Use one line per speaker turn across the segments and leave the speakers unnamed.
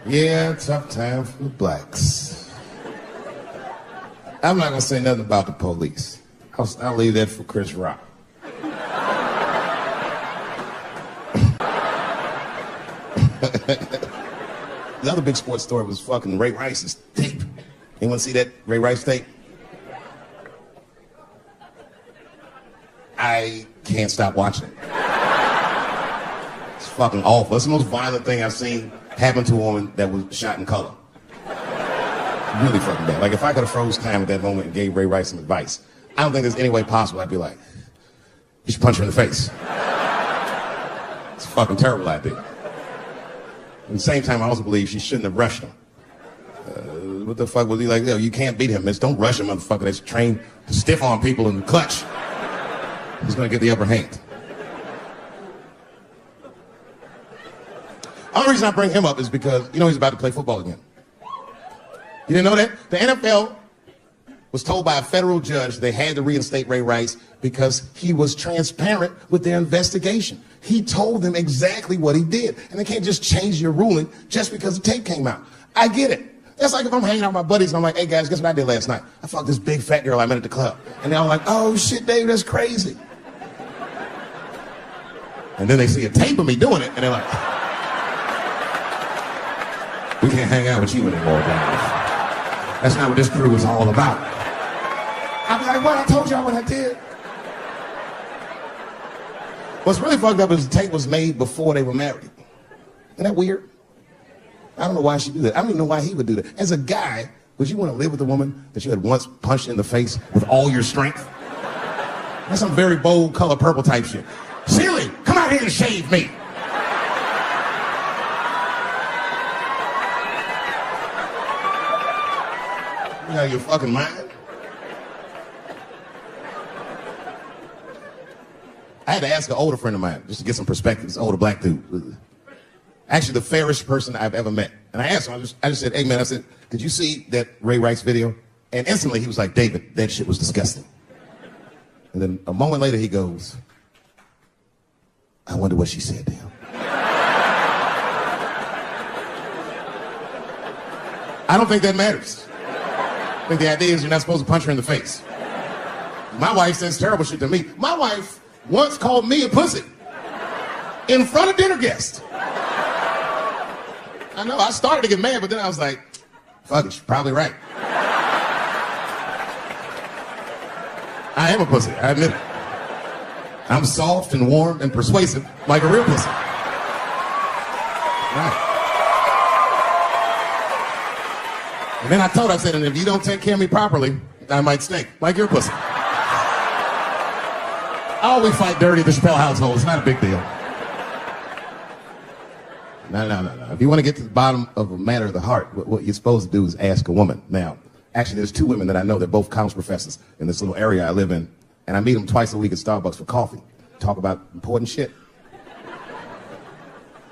Yeah, tough time for the blacks. I'm not gonna say nothing about the police. I'll leave that for Chris Rock. The other big sports story was fucking Ray Rice's tape. Anyone see that Ray Rice tape? I can't stop watching it. It's fucking awful. It's the most violent thing I've seen happen to a woman that was shot in color. Really fucking bad. Like, if I could have froze time at that moment and gave Ray Rice some advice, I don't think there's any way possible I'd be like, you should punch her in the face. It's a fucking terrible idea. At the same time, I also believe she shouldn't have rushed him. What the fuck was he like? Yo, you can't beat him, miss. Don't rush a motherfucker that's trained to stiff on people in the clutch. He's gonna get the upper hand. The only reason I bring him up is because, you know, he's about to play football again. You didn't know that? The NFL was told by a federal judge they had to reinstate Ray Rice because he was transparent with their investigation. He told them exactly what he did. And they can't just change your ruling just because the tape came out. I get it. That's like if I'm hanging out with my buddies and I'm like, hey guys, guess what I did last night? I fucked this big fat girl I met at the club. And they're all like, oh shit, Dave, that's crazy. And then they see a tape of me doing it and they're like, we can't hang out with you anymore, guys. That's not what this crew is all about. I'll be like, what? I told y'all what I did. What's really fucked up is the tape was made before they were married. Isn't that weird? I don't know why she do that. I don't even know why he would do that. As a guy, would you want to live with a woman that you had once punched in the face with all your strength? That's some very bold color purple type shit. Silly, come out here and shave me. You know your fucking mind. I had to ask an older friend of mine just to get some perspective. This older black dude. Actually, the fairest person I've ever met. And I asked him, I just said, hey man, I said, did you see that Ray Rice video? And instantly he was like, David, that shit was disgusting. And then a moment later he goes, I wonder what she said to him. I don't think that matters. I think the idea is you're not supposed to punch her in the face. My wife says terrible shit to me. My wife once called me a pussy in front of dinner guests. I know, I started to get mad, but then I was like, fuck it, she's probably right. I am a pussy, I admit it. I'm soft and warm and persuasive like a real pussy. Right. And then I told her, I said, and if you don't take care of me properly, I might stink like your pussy. Oh, we fight dirty in the Chappelle household. It's not a big deal. No. If you want to get to the bottom of a matter of the heart, what you're supposed to do is ask a woman. Now, actually, there's two women that I know. They're both college professors in this little area I live in. And I meet them twice a week at Starbucks for coffee. Talk about important shit.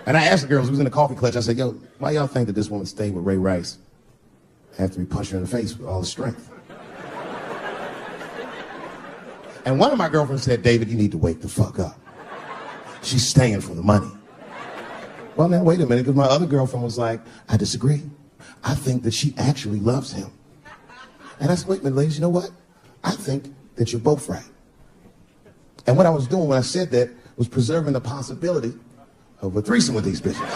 And I asked the girls who was in the coffee clutch, I said, yo, why y'all think that this woman stayed with Ray Rice after he punched her in the face with all his strength? And one of my girlfriends said, David, you need to wake the fuck up. She's staying for the money. Well, now, wait a minute, because my other girlfriend was like, I disagree. I think that she actually loves him. And I said, wait a minute, ladies, you know what? I think that you're both right. And what I was doing when I said that was preserving the possibility of a threesome with these bitches.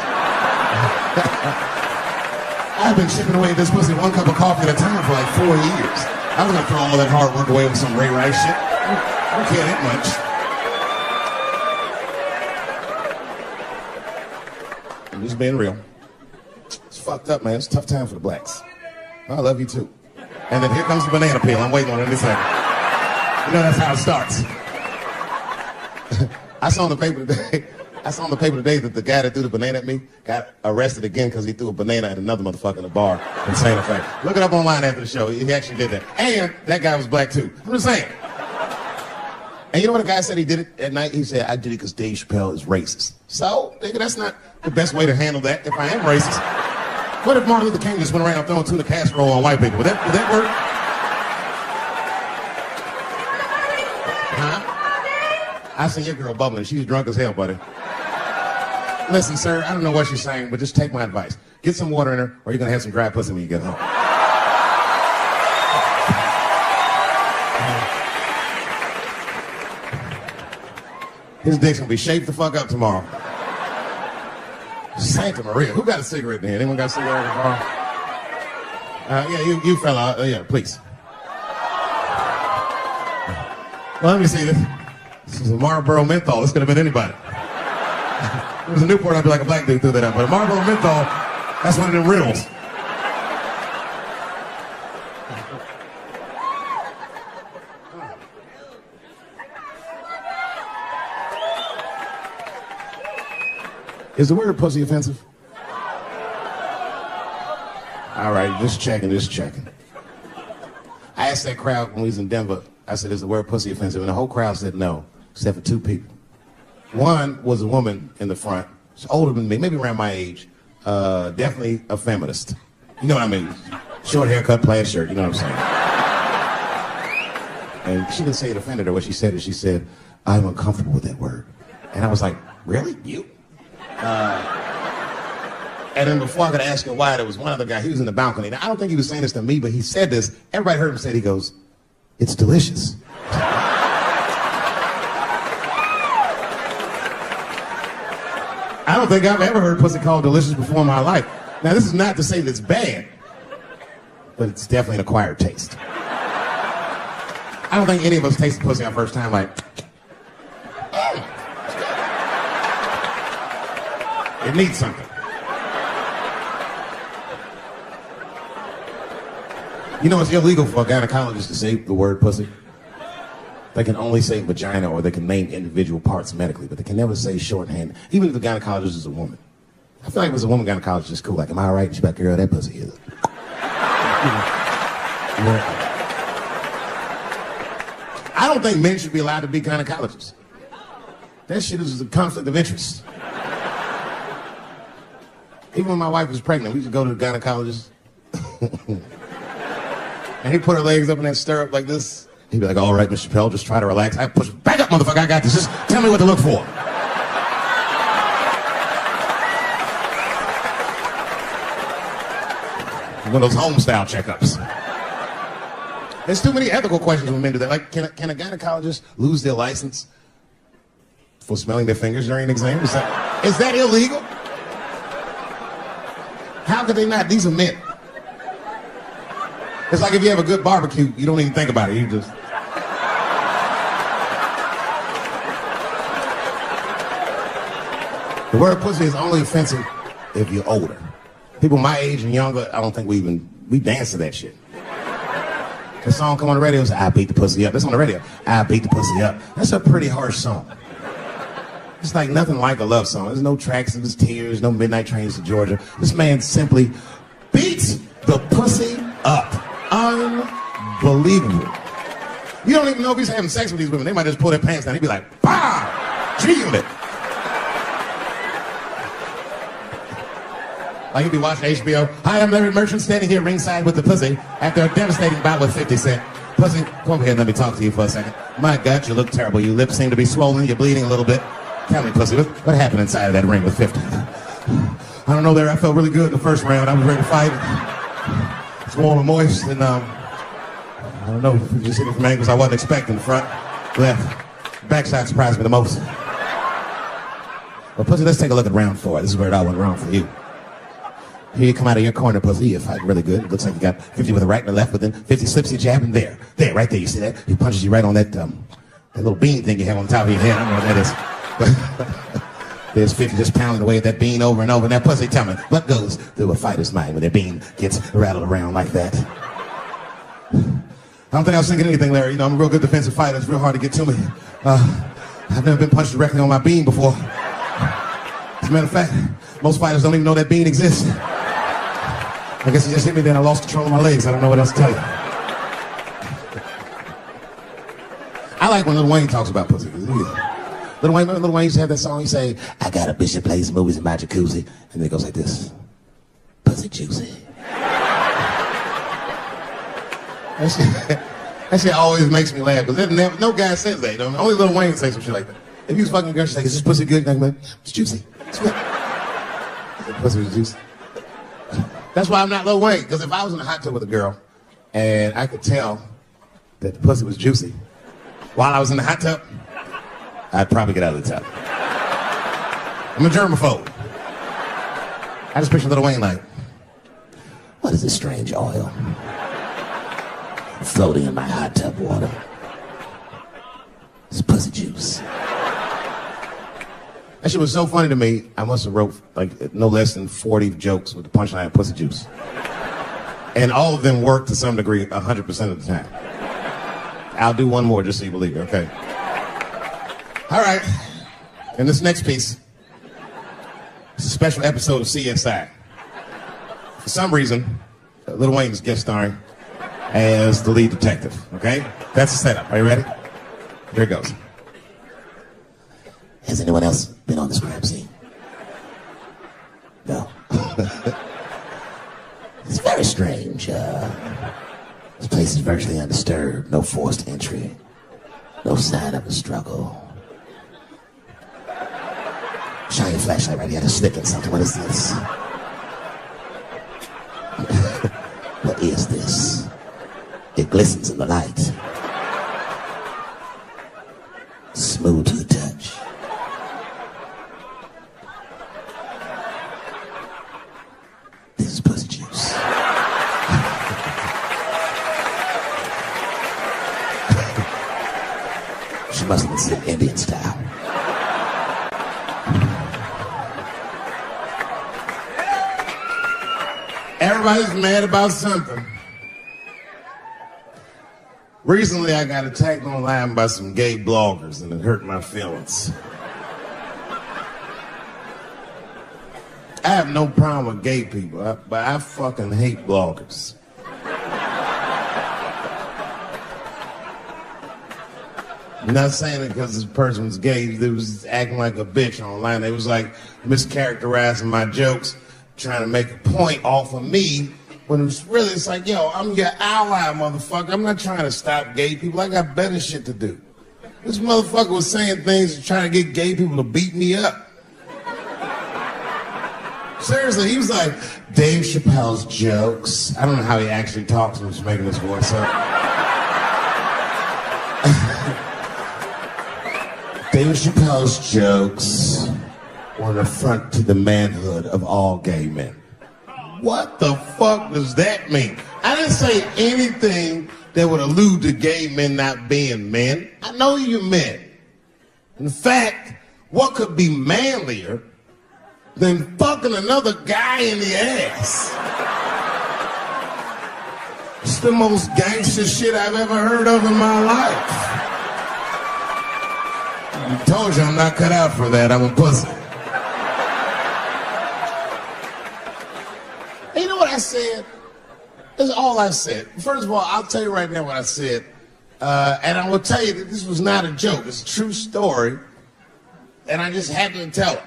I've been chipping away at this pussy one cup of coffee at a time for like 4 years. I was gonna throw all that hard work away with some Ray Rice shit. I don't care that much. I'm just being real. It's fucked up, man. It's a tough time for the blacks. I love you too. And then here comes the banana peel. I'm waiting on it in a second. You know that's how it starts. I saw in the paper today that the guy that threw the banana at me got arrested again because he threw a banana at another motherfucker in a bar in Santa Fe. Look it up online after the show. He actually did that. And that guy was black too. I'm just saying. And you know what the guy said he did it at night? He said, I did it because Dave Chappelle is racist. So, nigga, that's not the best way to handle that if I am racist. What if Martin Luther King just went around throwing tuna casserole on white people? Would that work? Huh? I seen your girl bubbling. She's drunk as hell, buddy. Listen, sir, I don't know what you're saying, but just take my advice. Get some water in her, or you're gonna have some dry pussy when you get home. His dick's gonna be shaped the fuck up tomorrow. Santa Maria. Who got a cigarette in here? Anyone got a cigarette in the bar? Yeah, you fella. Yeah, please. Well, let me see this. This is a Marlboro menthol. This could have been anybody. If it was a Newport, I'd be like a black dude threw that up. But a Marlboro menthol, that's one of them riddles. Is the word pussy offensive? All right, just checking. I asked that crowd when we was in Denver, I said, is the word pussy offensive? And the whole crowd said no, except for two people. One was a woman in the front. She's older than me, maybe around my age. Definitely a feminist. You know what I mean? Short haircut, plaid shirt, you know what I'm saying? And she didn't say it offended her. What she said is, she said, I'm uncomfortable with that word. And I was like, really? You? And then before I could ask her why, there was one other guy, he was in the balcony. Now, I don't think he was saying this to me, but he said this. Everybody heard him say it. He goes, it's delicious. I don't think I've ever heard pussy called delicious before in my life. Now, this is not to say that it's bad, but it's definitely an acquired taste. I don't think any of us tasted pussy our first time like, it needs something. You know, it's illegal for a gynecologist to say the word pussy. They can only say vagina, or they can name individual parts medically, but they can never say shorthand, even if the gynecologist is a woman. I feel like if it's a woman gynecologist, it's cool. Like, am I all right? She's like, girl, that pussy is. I don't think men should be allowed to be gynecologists. That shit is a conflict of interest. Even when my wife was pregnant, we used to go to the gynecologist. And he'd put her legs up in that stirrup like this. He'd be like, all right, Mr. Chappelle, just try to relax. I push, back up, motherfucker, I got this. Just tell me what to look for. One of those home-style checkups. There's too many ethical questions when men do that. Like, can a gynecologist lose their license for smelling their fingers during an exam? Is that illegal? How could they not? These are men. It's like if you have a good barbecue, you don't even think about it. You just... The word pussy is only offensive if you're older. People my age and younger, I don't think we dance to that shit. The song come on the radio, it's I beat the pussy up. That's on the radio. I beat the pussy up. That's a pretty harsh song. It's like nothing like a love song. There's no tracks, there's tears, no midnight trains to Georgia. This man simply beats the pussy up. Unbelievable. You don't even know if he's having sex with these women. They might just pull their pants down. He'd be like, bah! G-Unit. Like he'd be watching HBO. Hi, I'm Larry Merchant standing here ringside with the pussy after a devastating bout with 50 Cent. Pussy, come over here and let me talk to you for a second. My God, you look terrible. Your lips seem to be swollen. You're bleeding a little bit. Tell me, pussy, what happened inside of that ring with 50? I don't know there. I felt really good in the first round. I was ready to fight. It's warm and moist, and I don't know, if you just hit it from angles I wasn't expecting. The front, left, backside surprised me the most. Well, pussy, let's take a look at round 4. This is where it all went wrong for you. Here you come out of your corner, pussy. You're fighting really good. It looks like you got 50 with the right and the left, but then 50 slips your jab, and there, right there. You see that? He punches you right on that little bean thing you have on top of your head. I don't know what that is. There's 50 just pounding away at that bean over and over. And that pussy, tell me, what goes through a fighter's mind when their bean gets rattled around like that? I don't think I was thinking anything, Larry. You know, I'm a real good defensive fighter. It's real hard to get to me. I've never been punched directly on my bean before. As a matter of fact, most fighters don't even know that bean exists. I guess he just hit me, then I lost control of my legs. I don't know what else to tell you. I like when Lil Wayne talks about pussy. Lil Wayne used to have that song. He say, I got a bitch that plays movies in my jacuzzi. And then it goes like this. Pussy juicy. That shit always makes me laugh. Because no guy says that. You know? Only Lil Wayne says some shit like that. If you was fucking a girl, she's like, is this pussy good? And I'm like, it's juicy. It's good. Pussy was juicy. That's why I'm not Lil Wayne, because if I was in a hot tub with a girl and I could tell that the pussy was juicy while I was in the hot tub, I'd probably get out of the tub. I'm a germaphobe. I just picture Lil Wayne like, what is this strange oil floating in my hot tub water? It's pussy juice. That shit was so funny to me, I must have wrote like no less than 40 jokes with the punchline pussy juice. And all of them worked to some degree 100% of the time. I'll do one more just so you believe it, okay? All right, and this next piece, it's a special episode of CSI. For some reason, Lil Wayne's guest starring as the lead detective, okay? That's the setup. Are you ready? Here it goes. Has anyone else been on this crime scene? No. It's very strange. This place is virtually undisturbed. No forced entry. No sign of a struggle. Shine your flashlight right here. Just sniffing something. What is this? What is this? It glistens in the light. Smooth to the touch. This is pussy juice. She must have been sitting Indian style. Everybody's mad about something. Recently, I got attacked online by some gay bloggers, and it hurt my feelings. I have no problem with gay people, but I fucking hate bloggers. I'm not saying it because this person was gay. They was acting like a bitch online. They was like mischaracterizing my jokes, trying to make a point off of me, when it's like, yo, I'm your ally, motherfucker. I'm not trying to stop gay people. I got better shit to do. This motherfucker was saying things trying to get gay people to beat me up. Seriously, he was like, Dave Chappelle's jokes. I don't know how he actually talks when he's making his voice up. Dave Chappelle's jokes were an affront to the manhood of all gay men. What the fuck does that mean? I didn't say anything that would allude to gay men not being men. I know you men. In fact, what could be manlier than fucking another guy in the ass? It's the most gangster shit I've ever heard of in my life. I told you I'm not cut out for that. I'm a pussy. You know what I said? That's all I said. First of all, I'll tell you right now what I said. And I will tell you that this was not a joke. It's a true story. And I just happened to tell it.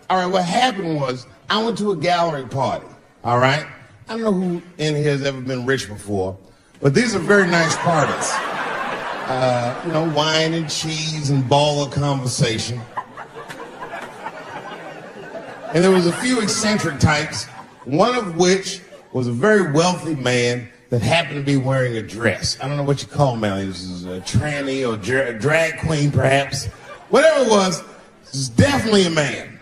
All right, what happened was I went to a gallery party. All right? I don't know who in here has ever been rich before, but these are very nice parties. You know, wine and cheese and baller conversation. And there was a few eccentric types, one of which was a very wealthy man that happened to be wearing a dress. I don't know what you call him now. He was a tranny or drag queen, perhaps. Whatever it was definitely a man.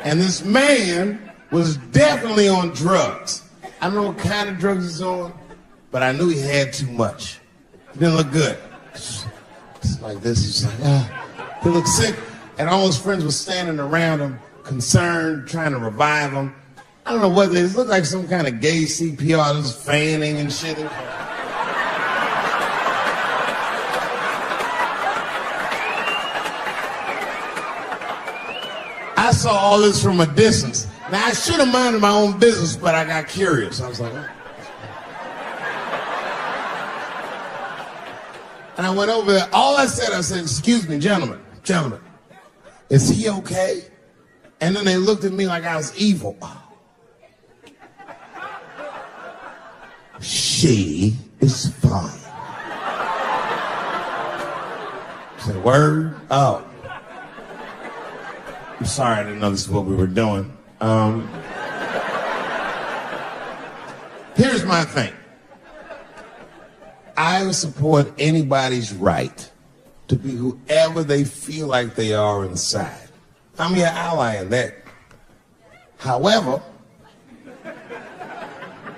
And this man was definitely on drugs. I don't know what kind of drugs he's on, but I knew he had too much. He didn't look good. It's like this. He's like, he looked sick. And all his friends were standing around him, concerned, trying to revive him. I don't know what it is. It looked like some kind of gay CPR, just fanning and shit. I saw all this from a distance. Now, I should have minded my own business, but I got curious. I was like, oh. And I went over there. All I said, excuse me, gentlemen, is he okay? And then they looked at me like I was evil. She is fine. I said, word? Oh. I'm sorry, I didn't know this is what we were doing. Here's my thing. I support anybody's right to be whoever they feel like they are inside. I'm your ally in that. However,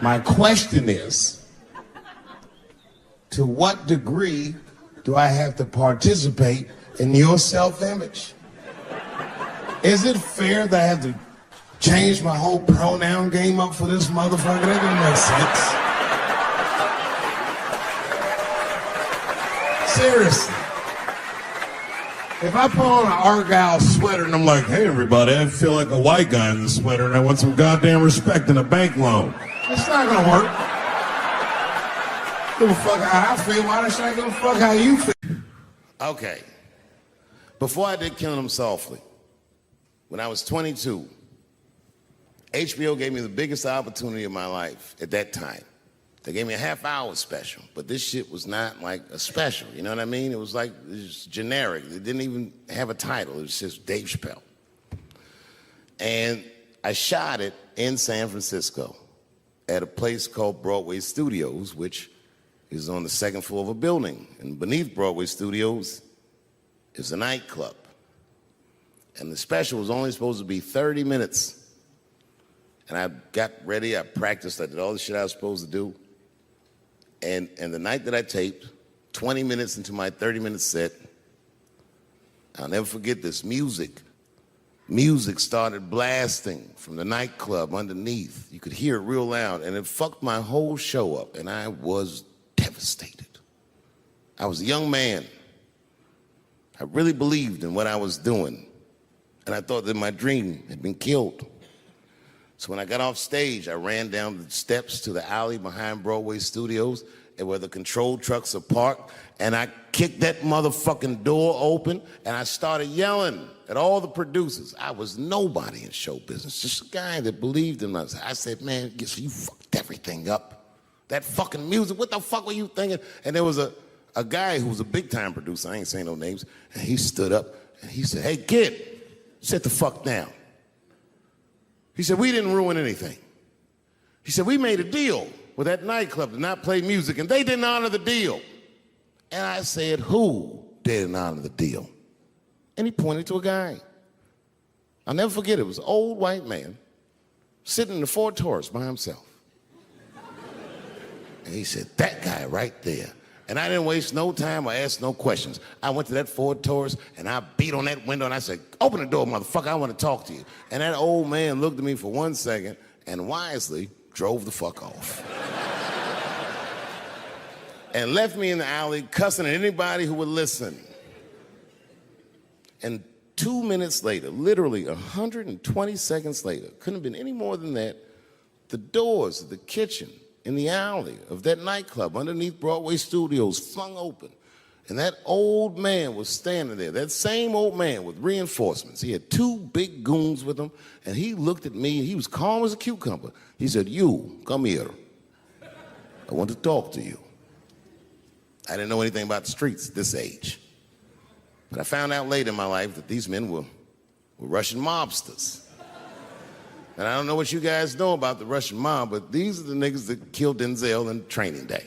my question is, to what degree do I have to participate in your self-image? Is it fair that I have to change my whole pronoun game up for this motherfucker? That doesn't make sense. Seriously. If I put on an Argyle sweater and I'm like, hey everybody, I feel like a white guy in the sweater and I want some goddamn respect and a bank loan. It's not gonna work. Give a fuck how I feel, why should I give a fuck how you feel? Okay. Before I did Killing Them Softly, when I was 22, HBO gave me the biggest opportunity of my life at that time. They gave me a half-hour special, but this shit was not like a special, you know what I mean? It was like, it was generic. It didn't even have a title. It was just Dave Chappelle. And I shot it in San Francisco at a place called Broadway Studios, which is on the second floor of a building. And beneath Broadway Studios is a nightclub. And the special was only supposed to be 30 minutes. And I got ready, I practiced, I did all the shit I was supposed to do. And the night that I taped, 20 minutes into my 30-minute set, I'll never forget this, music started blasting from the nightclub underneath. You could hear it real loud, and it fucked my whole show up, and I was devastated. I was a young man. I really believed in what I was doing, and I thought that my dream had been killed. So when I got off stage, I ran down the steps to the alley behind Broadway Studios and where the control trucks are parked, and I kicked that motherfucking door open, and I started yelling at all the producers. I was nobody in show business, just a guy that believed in us. I said, man, you fucked everything up. That fucking music, what the fuck were you thinking? And there was a guy who was a big-time producer, I ain't saying no names, and he stood up, and he said, hey, kid, sit the fuck down. He said, we didn't ruin anything. He said, we made a deal with that nightclub to not play music, and they didn't honor the deal. And I said, who didn't honor the deal? And he pointed to a guy. I'll never forget it. It was an old white man sitting in the Ford Taurus by himself. And he said, that guy right there. And I didn't waste no time or ask no questions. I went to that Ford Taurus, and I beat on that window, and I said, open the door, motherfucker, I want to talk to you. And that old man looked at me for 1 second and wisely drove the fuck off. And left me in the alley cussing at anybody who would listen. And 2 minutes later, literally 120 seconds later, couldn't have been any more than that, the doors of the kitchen in the alley of that nightclub underneath Broadway Studios flung open. And that old man was standing there, that same old man with reinforcements. He had 2 big goons with him, and he looked at me, and he was calm as a cucumber. He said, you, come here. I want to talk to you. I didn't know anything about the streets at this age. But I found out later in my life that these men were Russian mobsters. And I don't know what you guys know about the Russian mob, but these are the niggas that killed Denzel in Training Day.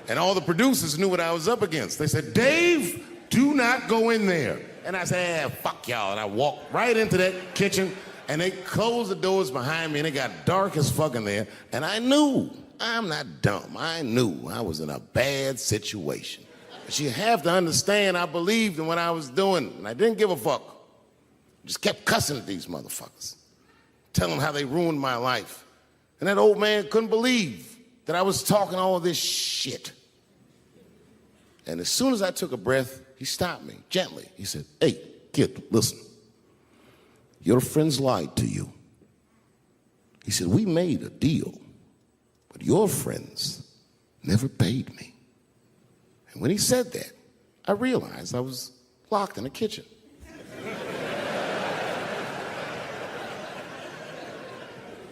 And all the producers knew what I was up against. They said, Dave, do not go in there. And I said, fuck y'all. And I walked right into that kitchen, and they closed the doors behind me, and it got dark as fuck in there. And I knew, I'm not dumb, I knew I was in a bad situation. But you have to understand, I believed in what I was doing, and I didn't give a fuck. Just kept cussing at these motherfuckers, telling them how they ruined my life. And that old man couldn't believe that I was talking all this shit. And as soon as I took a breath, he stopped me gently. He said, hey, kid, listen. Your friends lied to you. He said, we made a deal, but your friends never paid me. And when he said that, I realized I was locked in the kitchen.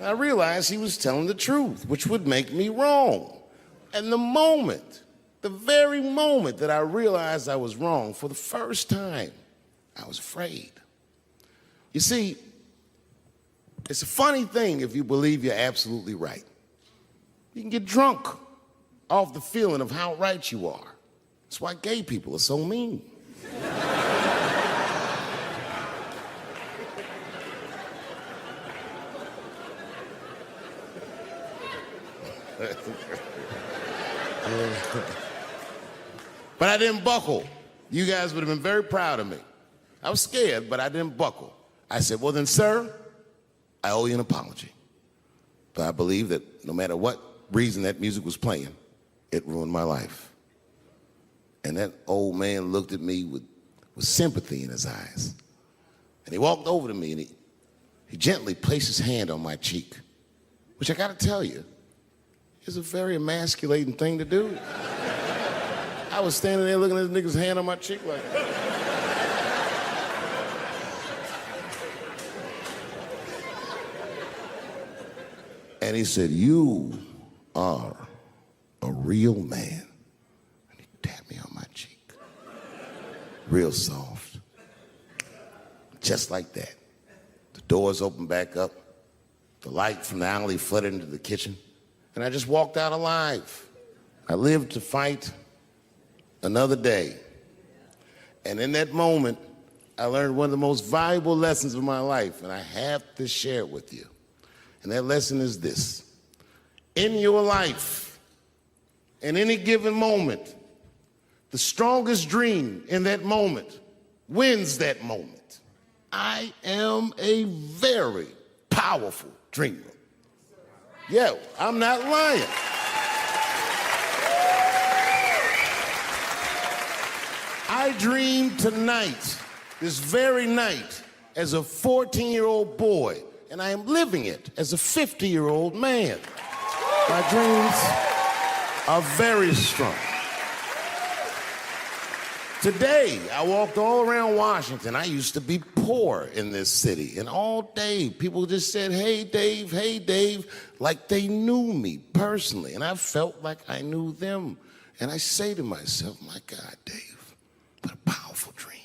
I realized he was telling the truth, which would make me wrong. And the very moment that I realized I was wrong, for the first time, I was afraid.
You see, it's a funny thing if you believe you're absolutely right. You can get drunk off the feeling of how right you are. That's why gay people are so mean. But I didn't buckle. You guys would have been very proud of me. I was scared, but I didn't buckle. I said, well then, sir, I owe you an apology. But I believe that no matter what reason that music was playing, it ruined my life. And that old man looked at me with sympathy in his eyes. And he walked over to me and he gently placed his hand on my cheek, which I gotta tell you, is a very emasculating thing to do. I was standing there looking at this nigga's hand on my cheek like, and he said, you are a real man. And he tapped me on my cheek. Real soft. Just like that. The doors opened back up. The light from the alley flooded into the kitchen. And I just walked out alive. I lived to fight another day. And in that moment, I learned one of the most valuable lessons of my life, and I have to share it with you. And that lesson is this. In your life, in any given moment, the strongest dream in that moment wins that moment. I am a very powerful dreamer. Yeah, I'm not lying. I dreamed tonight, this very night, as a 14-year-old boy, and I am living it as a 50-year-old man. My dreams are very strong. Today, I walked all around Washington. I used to be poor in this city, and all day people just said, hey, Dave, like they knew me personally, and I felt like I knew them. And I say to myself, my God, Dave, what a powerful dream.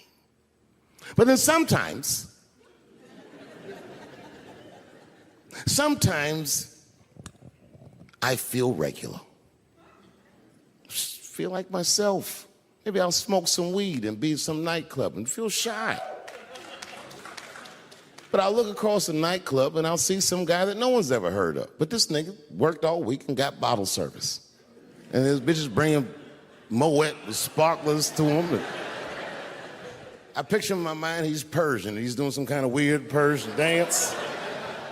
But then sometimes I feel regular. Feel like myself. Maybe I'll smoke some weed and be at some nightclub and feel shy. But I'll look across the nightclub and I'll see some guy that no one's ever heard of. But this nigga worked all week and got bottle service. And his bitches bringing Moet with sparklers to him. And I picture in my mind he's Persian. He's doing some kind of weird Persian dance.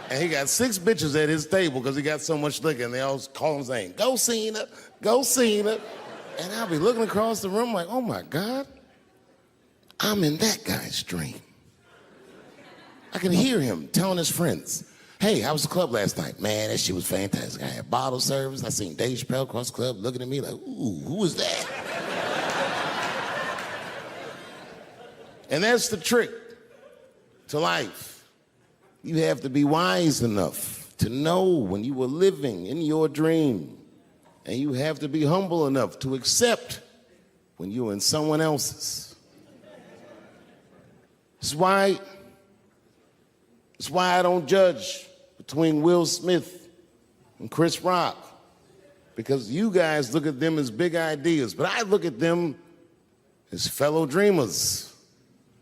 And he got 6 bitches at his table because he got so much liquor, and they all call him saying, go Cena, go Cena. And I'll be looking across the room like, oh my God, I'm in that guy's dream. I can hear him telling his friends, hey, how was the club last night? Man, that shit was fantastic. I had bottle service. I seen Dave Chappelle across the club looking at me like, ooh, who was that? And that's the trick to life. You have to be wise enough to know when you were living in your dream. And you have to be humble enough to accept when you're in someone else's. It's why I don't judge between Will Smith and Chris Rock. Because you guys look at them as big ideas, but I look at them as fellow dreamers.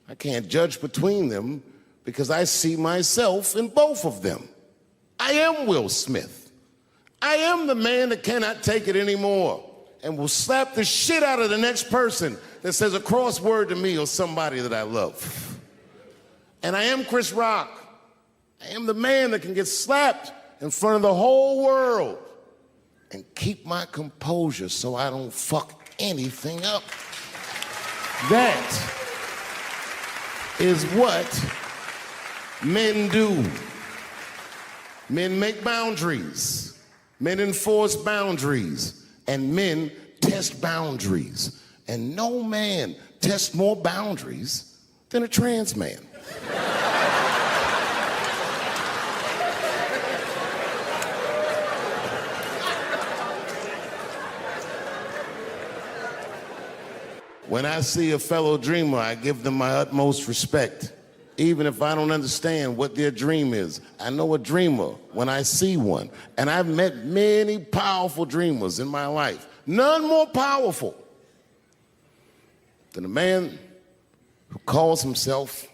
I can't judge between them because I see myself in both of them. I am Will Smith. I am the man that cannot take it anymore and will slap the shit out of the next person that says a crossword to me or somebody that I love. And I am Chris Rock. I am the man that can get slapped in front of the whole world and keep my composure so I don't fuck anything up. That is what men do. Men make boundaries. Men enforce boundaries. And men test boundaries. And no man tests more boundaries than a trans man. When I see a fellow dreamer, I give them my utmost respect. even if I don't understand what their dream is. I know a dreamer when I see one. And I've met many powerful dreamers in my life. None more powerful than a man who calls himself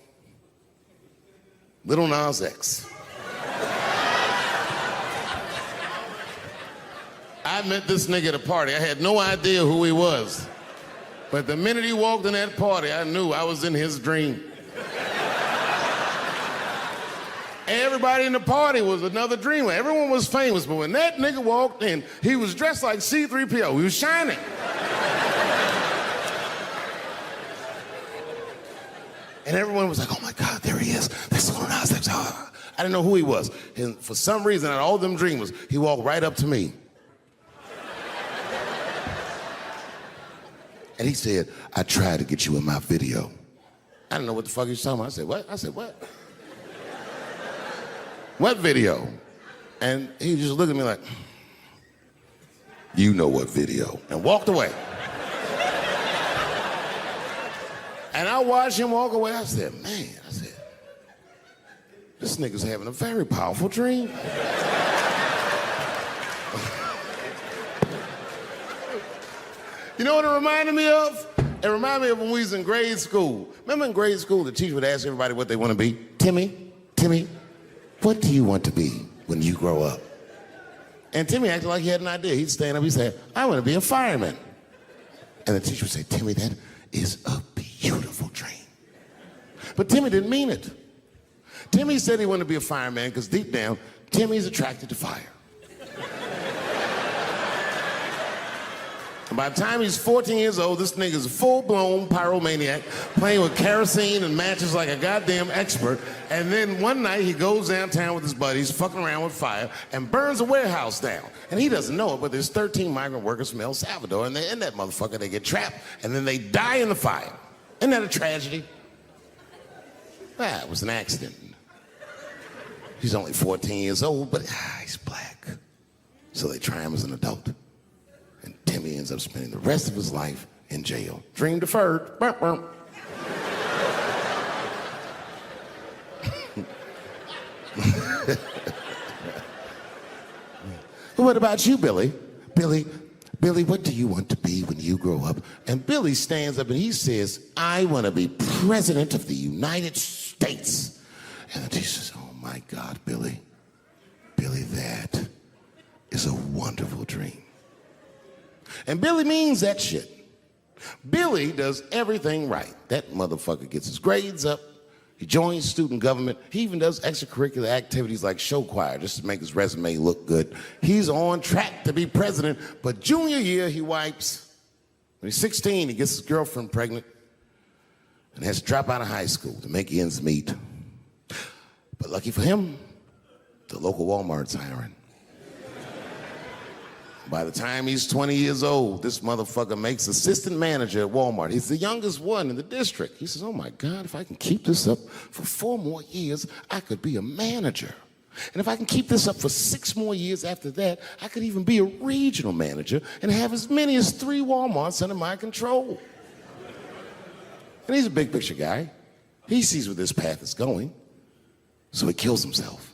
Little Nas X. I met this nigga at a party. I had no idea who he was. But the minute he walked in that party, I knew I was in his dream. Everybody in the party was another dreamer. Everyone was famous, but when that nigga walked in, he was dressed like C-3PO. He was shining. And everyone was like, oh my God, there he is. That's Lil Nas X. I didn't know who he was. And for some reason, out of all them dreamers, he walked right up to me. And he said, I tried to get you in my video. I didn't know what the fuck he was talking about. I said, what? I said, what? What video? And he just looked at me like, you know what video, and walked away. And I watched him walk away. I said, man, this nigga's having a very powerful dream. You know what it reminded me of? It reminded me of when we was in grade school. Remember in grade school, the teacher would ask everybody what they want to be? Timmy, what do you want to be when you grow up? And Timmy acted like he had an idea. He'd stand up, he'd say, I want to be a fireman. And the teacher would say, Timmy, that is a beautiful dream. But Timmy didn't mean it. Timmy said he wanted to be a fireman because deep down, Timmy's attracted to fire. And by the time he's 14 years old, this nigga's a full-blown pyromaniac, playing with kerosene and matches like a goddamn expert. And then one night he goes downtown with his buddies, fucking around with fire, and burns a warehouse down. And he doesn't know it, but there's 13 migrant workers from El Salvador, and they're in that motherfucker. They get trapped, and then they die in the fire. Isn't that a tragedy? It was an accident. He's only 14 years old, but he's black. So they try him as an adult. And Timmy ends up spending the rest of his life in jail. Dream deferred. Burp, burp. What about you, Billy? Billy, what do you want to be when you grow up? And Billy stands up and he says, I want to be president of the United States. And the teacher says, oh my God, Billy, that is a wonderful dream. And Billy means that shit. Billy does everything right. That motherfucker gets his grades up. He joins student government. He even does extracurricular activities like show choir just to make his resume look good. He's on track to be president, but junior year he wipes. When he's 16, he gets his girlfriend pregnant and has to drop out of high school to make ends meet. But lucky for him, the local Walmart's hiring. By the time he's 20 years old, this motherfucker makes assistant manager at Walmart. He's the youngest one in the district. He says, oh my God, if I can keep this up for 4 more years, I could be a manager. And if I can keep this up for 6 more years after that, I could even be a regional manager and have as many as 3 Walmarts under my control. And he's a big picture guy. He sees where this path is going, so he kills himself.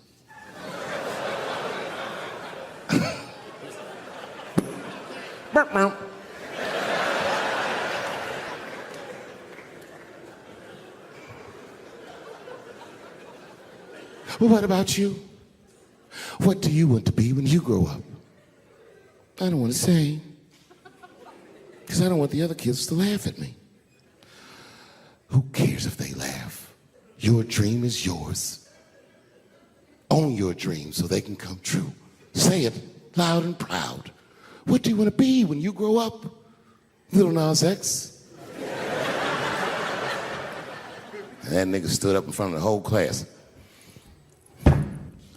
Well, what about you? What do you want to be when you grow up? I don't want to say, because I don't want the other kids to laugh at me. Who cares if they laugh? Your dream is yours. Own your dream so they can come true. Say it loud and proud. What do you want to be when you grow up? Little Nas X. And that nigga stood up in front of the whole class.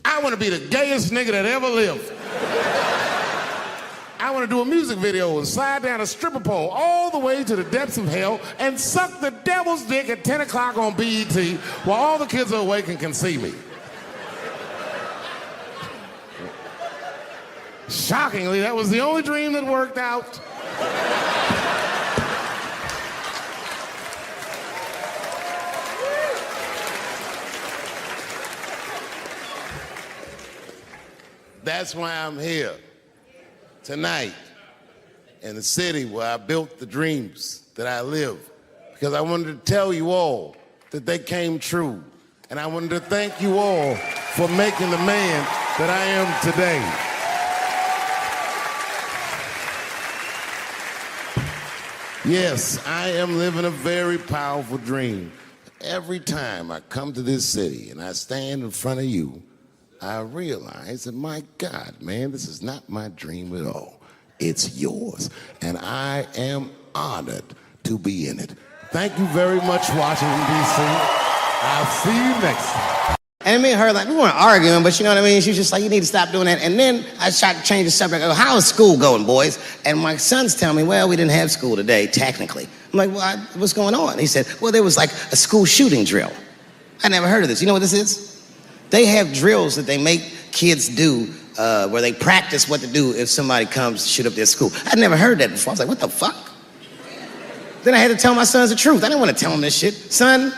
I want to be the gayest nigga that ever lived. I want to do a music video and slide down a stripper pole all the way to the depths of hell and suck the devil's dick at 10 o'clock on BET while all the kids are awake and can see me. Shockingly, that was the only dream that worked out. That's why I'm here tonight in the city where I built the dreams that I live. Because I wanted to tell you all that they came true. And I wanted to thank you all for making the man that I am today. Yes, I am living a very powerful dream. Every time I come to this city and I stand in front of you, I realize that, my God, man, this is not my dream at all. It's yours. And I am honored to be in it. Thank you very much, Washington, D.C. I'll see you next time.
And me and her, like, we weren't arguing, but you know what I mean? She was just like, you need to stop doing that. And then I tried to change the subject. I go, how is school going, boys? And my sons tell me, well, we didn't have school today, technically. I'm like, well, what's going on? He said, well, there was like a school shooting drill. I never heard of this. You know what this is? They have drills that they make kids do where they practice what to do if somebody comes to shoot up their school. I'd never heard that before. I was like, what the fuck? Then I had to tell my sons the truth. I didn't want to tell them this shit. Son,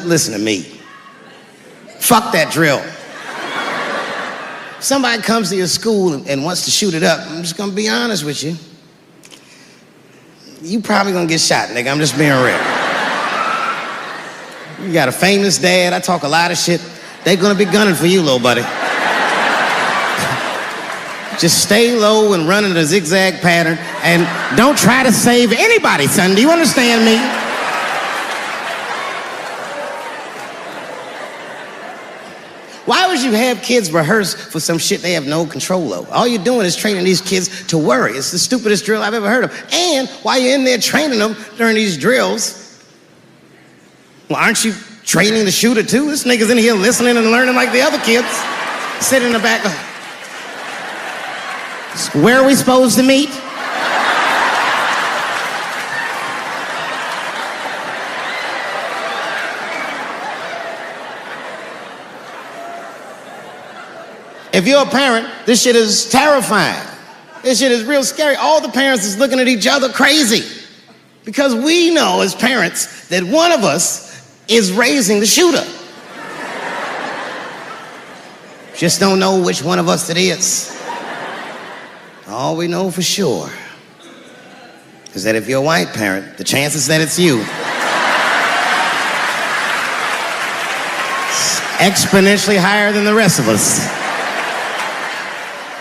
listen to me. Fuck that drill. If somebody comes to your school and wants to shoot it up, I'm just gonna be honest with you. You probably gonna get shot, nigga. I'm just being real. You got a famous dad. I talk a lot of shit. They gonna be gunning for you, little buddy. Just stay low and run in a zigzag pattern and don't try to save anybody, son. Do you understand me? Why would you have kids rehearse for some shit they have no control over? All you're doing is training these kids to worry. It's the stupidest drill I've ever heard of. And while you're in there training them during these drills, well, aren't you training the shooter too? This nigga's in here listening and learning like the other kids. Sitting in the back. Where are we supposed to meet? If you're a parent, this shit is terrifying. This shit is real scary. All the parents is looking at each other crazy. Because we know as parents that one of us is raising the shooter. Just don't know which one of us it is. All we know for sure is that if you're a white parent, the chances that it's you is exponentially higher than the rest of us.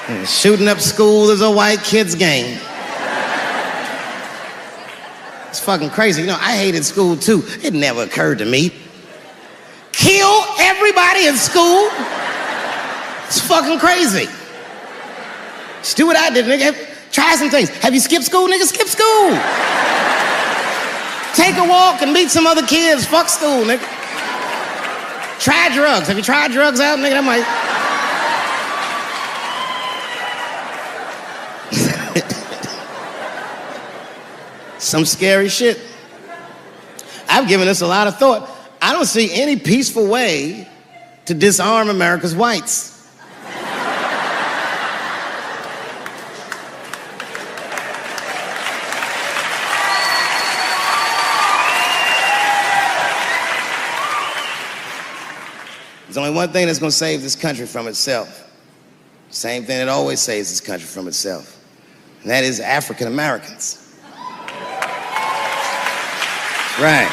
And shooting up school is a white kid's game. It's fucking crazy. You know, I hated school too. It never occurred to me. Kill everybody in school? It's fucking crazy. Just do what I did, nigga. Try some things. Have you skipped school, nigga? Skip school. Take a walk and meet some other kids. Fuck school, nigga. Try drugs. Have you tried drugs out, nigga? That might... Some scary shit. I've given this a lot of thought. I don't see any peaceful way to disarm America's whites. There's only one thing that's going to save this country from itself. Same thing that always saves this country from itself. And that is African Americans. Right.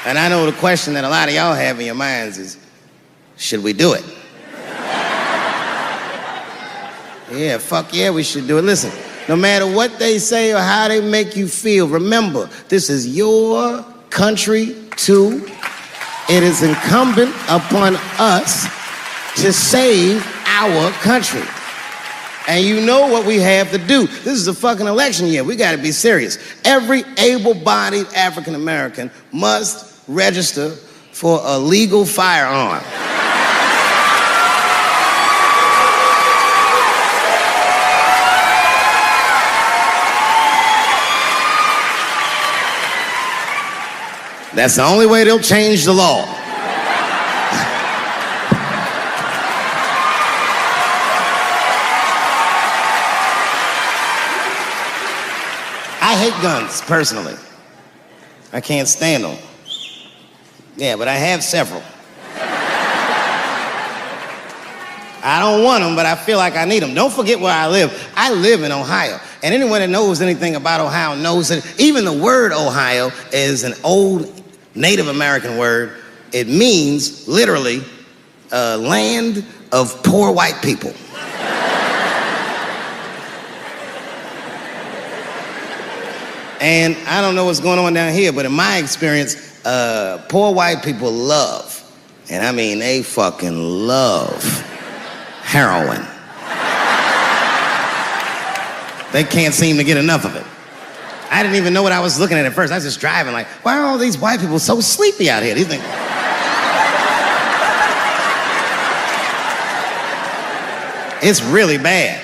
And I know the question that a lot of y'all have in your minds is, should we do it? Yeah, fuck yeah, we should do it. Listen, no matter what they say or how they make you feel, remember, this is your country too. It is incumbent upon us to save our country. And you know what we have to do. This is a fucking election year. We gotta be serious. Every able-bodied African American must register for a legal firearm. That's the only way they'll change the law. I hate guns, personally. I can't stand them. Yeah, but I have several. I don't want them, but I feel like I need them. Don't forget where I live. I live in Ohio. And anyone that knows anything about Ohio knows that even the word Ohio is an old Native American word. It means, literally, land of poor white people. And I don't know what's going on down here, but in my experience, poor white people love, and I mean they fucking love, heroin. They can't seem to get enough of it. I didn't even know what I was looking at first. I was just driving like, why are all these white people so sleepy out here? Do you think? It's really bad.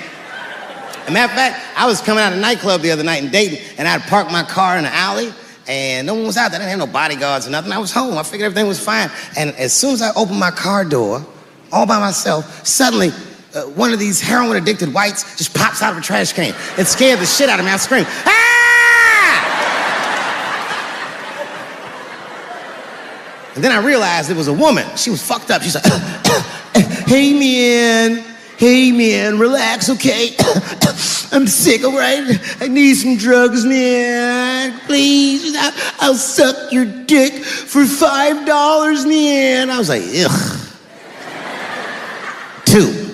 As a matter of fact, I was coming out of a nightclub the other night in Dayton, and I'd parked my car in the alley, and no one was out there. I didn't have no bodyguards or nothing. I was home. I figured everything was fine. And as soon as I opened my car door, all by myself, suddenly one of these heroin-addicted whites just pops out of a trash can. It scared the shit out of me. I screamed, "Ah!" And then I realized it was a woman. She was fucked up. She's like, "Hey, man. Hey, man, relax, okay? I'm sick, all right? I need some drugs, man. Please, I'll suck your dick for $5, man." I was like, ugh. 2.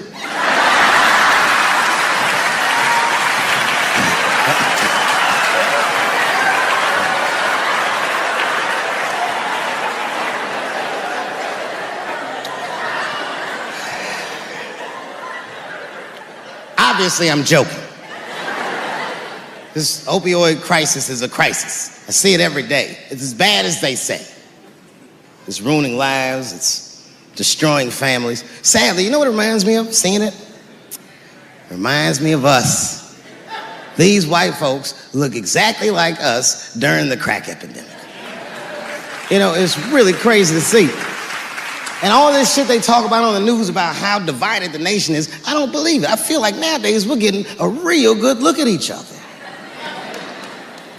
Obviously, I'm joking. This opioid crisis is a crisis. I see it every day. It's as bad as they say. It's ruining lives. It's destroying families. Sadly, you know what it reminds me of, seeing it? It reminds me of us. These white folks look exactly like us during the crack epidemic. You know, it's really crazy to see. And all this shit they talk about on the news about how divided the nation is, I don't believe it. I feel like nowadays we're getting a real good look at each other.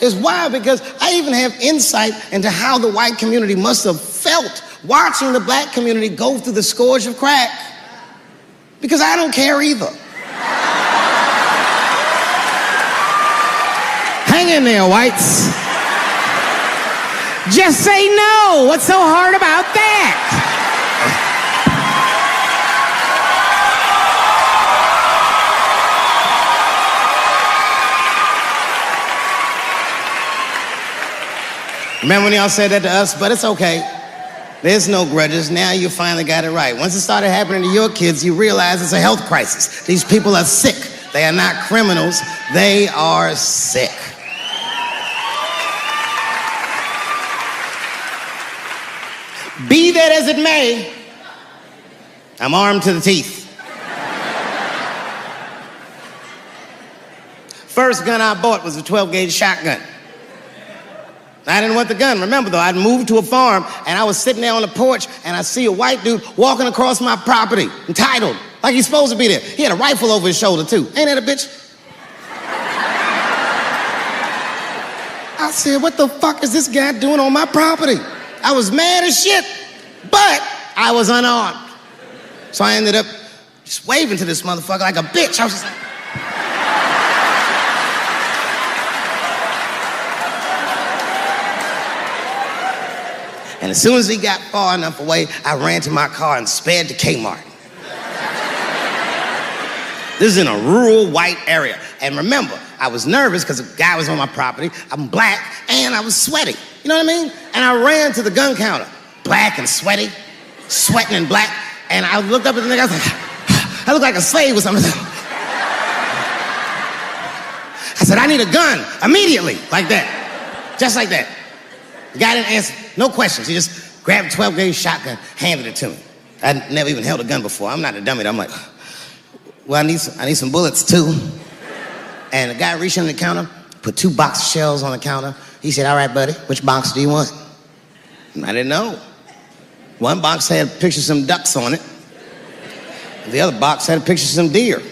It's wild because I even have insight into how the white community must have felt watching the black community go through the scourge of crack. Because I don't care either. Hang in there, whites. Just say no. What's so hard about that? Remember when y'all said that to us? But it's okay. There's no grudges. Now you finally got it right. Once it started happening to your kids, you realize it's a health crisis. These people are sick. They are not criminals. They are sick. Be that as it may, I'm armed to the teeth. First gun I bought was a 12-gauge shotgun. I didn't want the gun. Remember, though, I'd moved to a farm, and I was sitting there on the porch, and I see a white dude walking across my property, entitled, like he's supposed to be there. He had a rifle over his shoulder, too. Ain't that a bitch? I said, what the fuck is this guy doing on my property? I was mad as shit, but I was unarmed. So I ended up just waving to this motherfucker like a bitch. I was just like... And as soon as he got far enough away, I ran to my car and sped to Kmart. This is in a rural white area. And remember, I was nervous because the guy was on my property. I'm black and I was sweaty. You know what I mean? And I ran to the gun counter, black and sweaty, sweating and black. And I looked up at the nigga, I was like, I look like a slave or something. I said, I need a gun immediately, like that, just like that. The guy didn't answer, no questions. He just grabbed a 12-gauge shotgun, handed it to me. I'd never even held a gun before. I'm not a dummy. I'm like, well, I need some bullets too. And the guy reached under the counter, put 2 box shells on the counter. He said, all right, buddy, which box do you want? And I didn't know. One box had a picture of some ducks on it. The other box had a picture of some deer.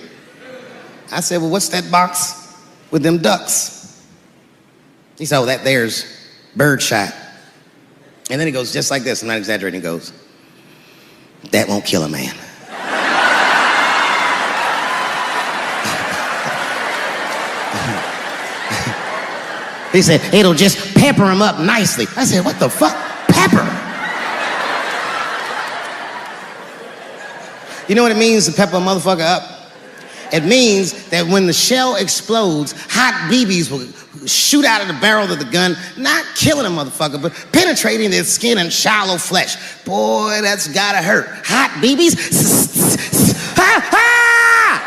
I said, well, what's that box with them ducks? He said, oh, that there's birdshot. And then he goes just like this, I'm not exaggerating, he goes, that won't kill a man. He said, it'll just pepper him up nicely. I said, what the fuck? Pepper? You know what it means to pepper a motherfucker up? It means that when the shell explodes, hot BBs will shoot out of the barrel of the gun, not killing a motherfucker, but penetrating their skin and shallow flesh. Boy, that's gotta hurt. Hot BBs? Ha ha!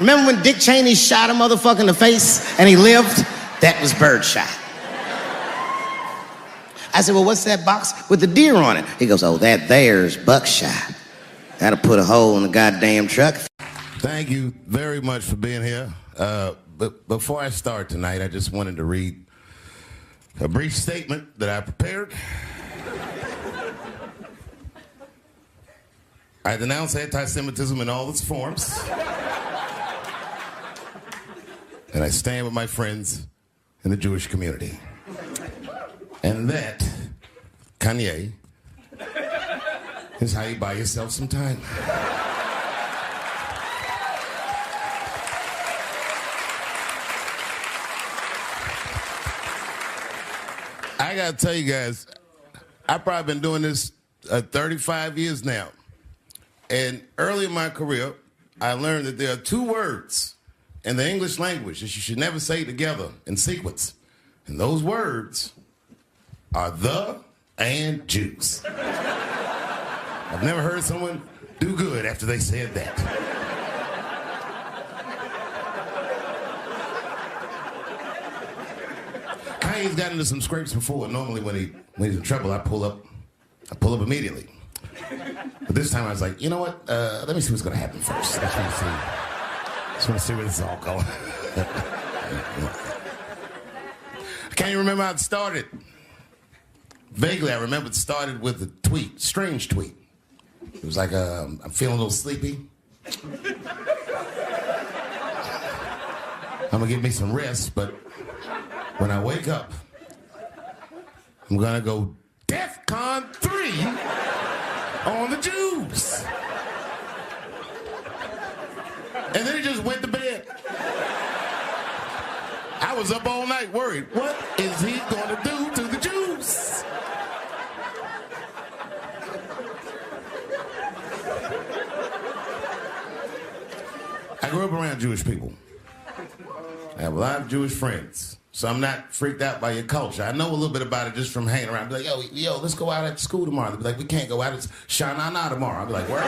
Remember when Dick Cheney shot a motherfucker in the face and he lived? That was birdshot. I said, well, what's that box with the deer on it? He goes, oh, that there's buckshot. That'll put a hole in the goddamn truck.
Thank you very much for being here. But before I start tonight, I just wanted to read a brief statement that I prepared. I denounce anti-Semitism in all its forms. And I stand with my friends in the Jewish community. And that, Kanye, is how you buy yourself some time. I gotta tell you guys, I've probably been doing this 35 years now. And early in my career, I learned that there are two words in the English language that you should never say together in sequence. And those words are the and Jews. I've never heard someone do good after they said that. Kanye's gotten into some scrapes before. Normally when he's in trouble, I pull up immediately. But this time I was like, you know what? Let me see what's gonna happen first. I just want to see where this is all going. I can't even remember how it started. Vaguely, I remember it started with a tweet, strange tweet. It was like, I'm feeling a little sleepy. I'm gonna give me some rest, but when I wake up, I'm gonna go DEFCON 3 on the Jews. And then he just went to bed. I was up all night worried. What is he gonna do to the Jews? I grew up around Jewish people. I have a lot of Jewish friends, so I'm not freaked out by your culture. I know a little bit about it just from hanging around. Be like, yo, let's go out at school tomorrow. They'll be like, we can't go out. It's Shana Na tomorrow. I'll be like, what?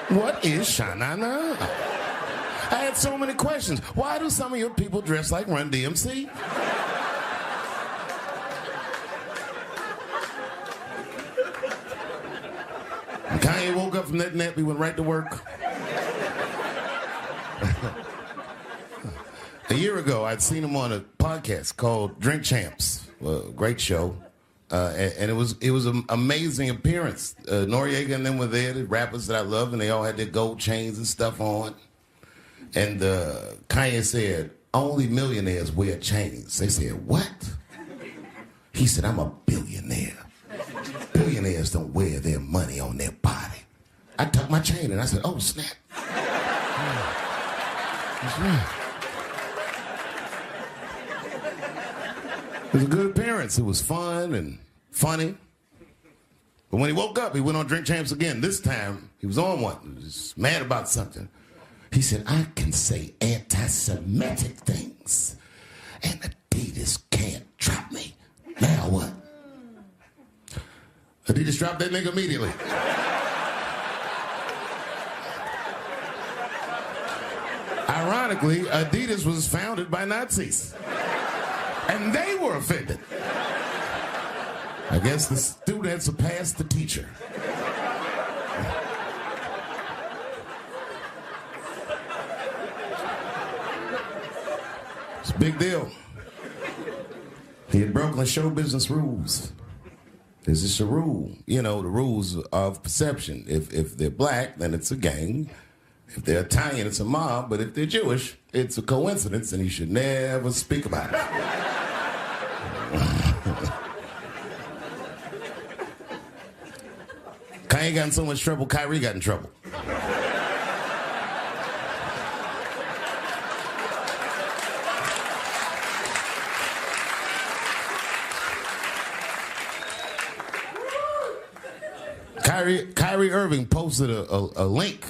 What is Shana Na? I had so many questions. Why do some of your people dress like Run DMC? And Kanye woke up from that nap, he went right to work. A year ago, I'd seen him on a podcast called Drink Champs, a great show. And it was an amazing appearance. Noriega and them were there, the rappers that I love, and they all had their gold chains and stuff on. And Kanye said, only millionaires wear chains. They said, what? He said, I'm a billionaire. Billionaires don't wear their money on their body. I tucked my chain and I said, oh, snap. That's right. It was a good appearance. It was fun and funny. But when he woke up, he went on Drink Champs again. This time, he was on one. He was mad about something. He said, I can say anti-Semitic things, and Adidas can't drop me. Now what? Adidas dropped that nigga immediately. Ironically, Adidas was founded by Nazis. And they were offended. I guess the student had surpassed the teacher. It's a big deal. He had broken the show business rules. There's just a rule. You know, the rules of perception. If they're black, then it's a gang. If they're Italian, it's a mob. But if they're Jewish, it's a coincidence, and you should never speak about it. Kanye got in so much trouble, Kyrie got in trouble.
Kyrie Irving posted a link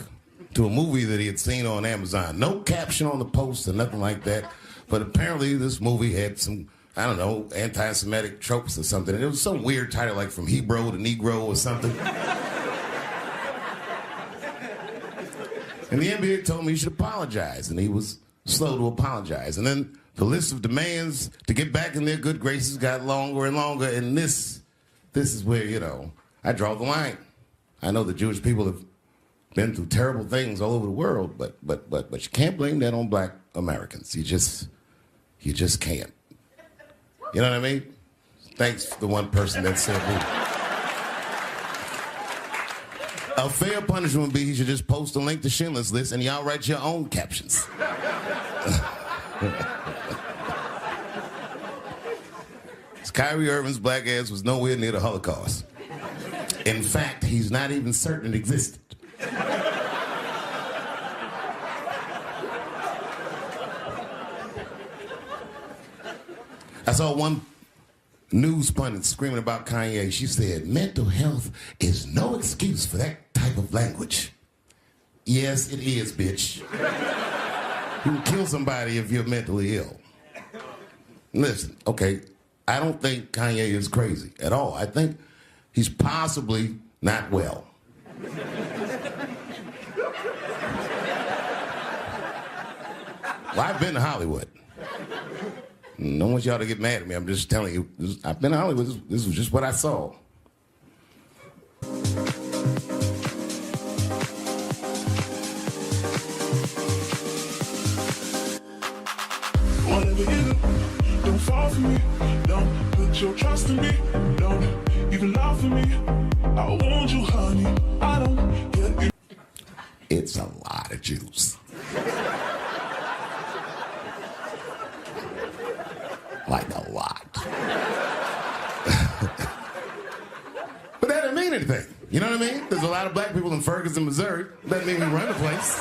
to a movie that he had seen on Amazon. No caption on the post or nothing like that. But apparently this movie had some, I don't know, anti-Semitic tropes or something. And it was some weird title like From Hebrew to Negro or something. And the NBA told me he should apologize. And he was slow to apologize. And then the list of demands to get back in their good graces got longer and longer. And this is where, you know, I draw the line. I know the Jewish people have been through terrible things all over the world, but you can't blame that on black Americans. You just can't. You know what I mean? Thanks to the one person that said me. A fair punishment would be he should just post a link to Schindler's List and y'all write your own captions. Kyrie Irving's black ass was nowhere near the Holocaust. In fact, he's not even certain it existed. I saw one news pundit screaming about Kanye. She said, mental health is no excuse for that type of language. Yes, it is, bitch. You can kill somebody if you're mentally ill. Listen, okay, I don't think Kanye is crazy at all. I think he's possibly not well. Well, I've been to Hollywood. I don't want y'all to get mad at me. I'm just telling you. I've been to Hollywood. This was just what I saw.
Whatever you do, don't fall for me. Don't put your trust in me. Don't even lie for me. I want you, honey. I don't get you.
It's a lot of Jews. Like a lot. But that doesn't mean anything. You know what I mean? There's a lot of black people in Ferguson, Missouri. Doesn't mean we run the place.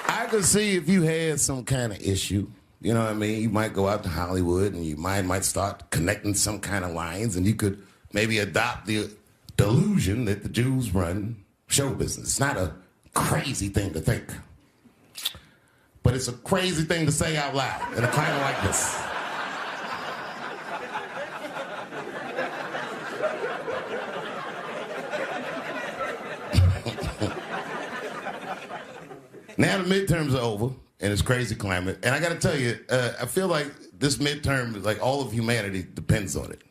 I could see if you had some kind of issue, you know what I mean? You might go out to Hollywood and your mind might start connecting some kind of lines and you could maybe adopt the delusion that the Jews run show business. It's not a crazy thing to think. But it's a crazy thing to say out loud in a climate like this. Now the midterms are over in this crazy climate. And I got to tell you, I feel like this midterm, like all of humanity depends on it.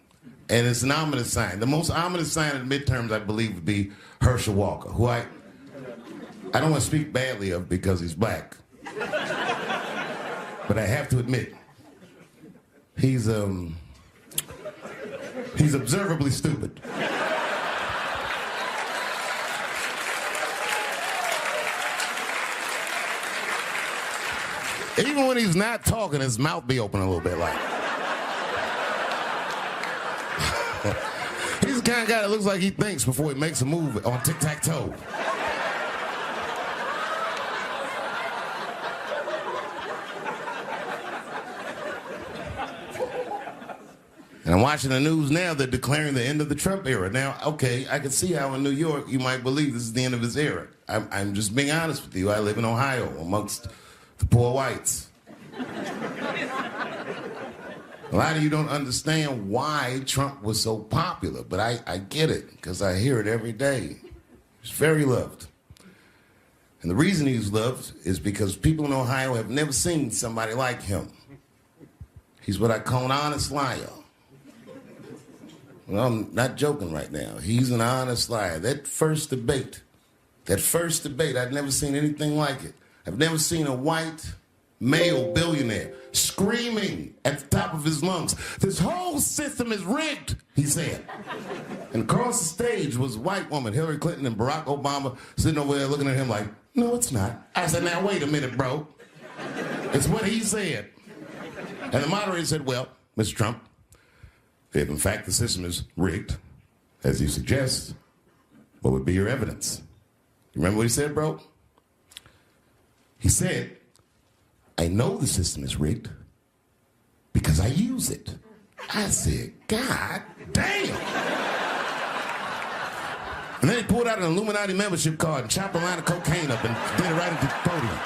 And it's an ominous sign. The most ominous sign of the midterms, I believe, would be Herschel Walker, who I don't want to speak badly of because he's black. But I have to admit, he's observably stupid. Even when he's not talking, his mouth be open a little bit like. He's the kind of guy that looks like he thinks before he makes a move on tic-tac-toe. And I'm watching the news now, they're declaring the end of the Trump era. Now, okay, I can see how in New York you might believe this is the end of his era. I'm just being honest with you. I live in Ohio amongst the poor whites. A lot of you don't understand why Trump was so popular, but I get it, because I hear it every day. He's very loved. And the reason he's loved is because people in Ohio have never seen somebody like him. He's what I call an honest liar. Well, I'm not joking right now. He's an honest liar. That first debate, I'd never seen anything like it. I've never seen a white male billionaire screaming at the top of his lungs, "This whole system is rigged," he said. And across the stage was a white woman, Hillary Clinton and Barack Obama, sitting over there looking at him like, "No, it's not." I said, "Now, wait a minute, bro. It's what he said." And the moderator said, "Well, Mr. Trump, if in fact the system is rigged, as you suggest, what would be your evidence?" You remember what he said, bro? He said, "I know the system is rigged because I use it. I said, God damn. And then he pulled out an Illuminati membership card and chopped a line of cocaine up and did it right at the podium.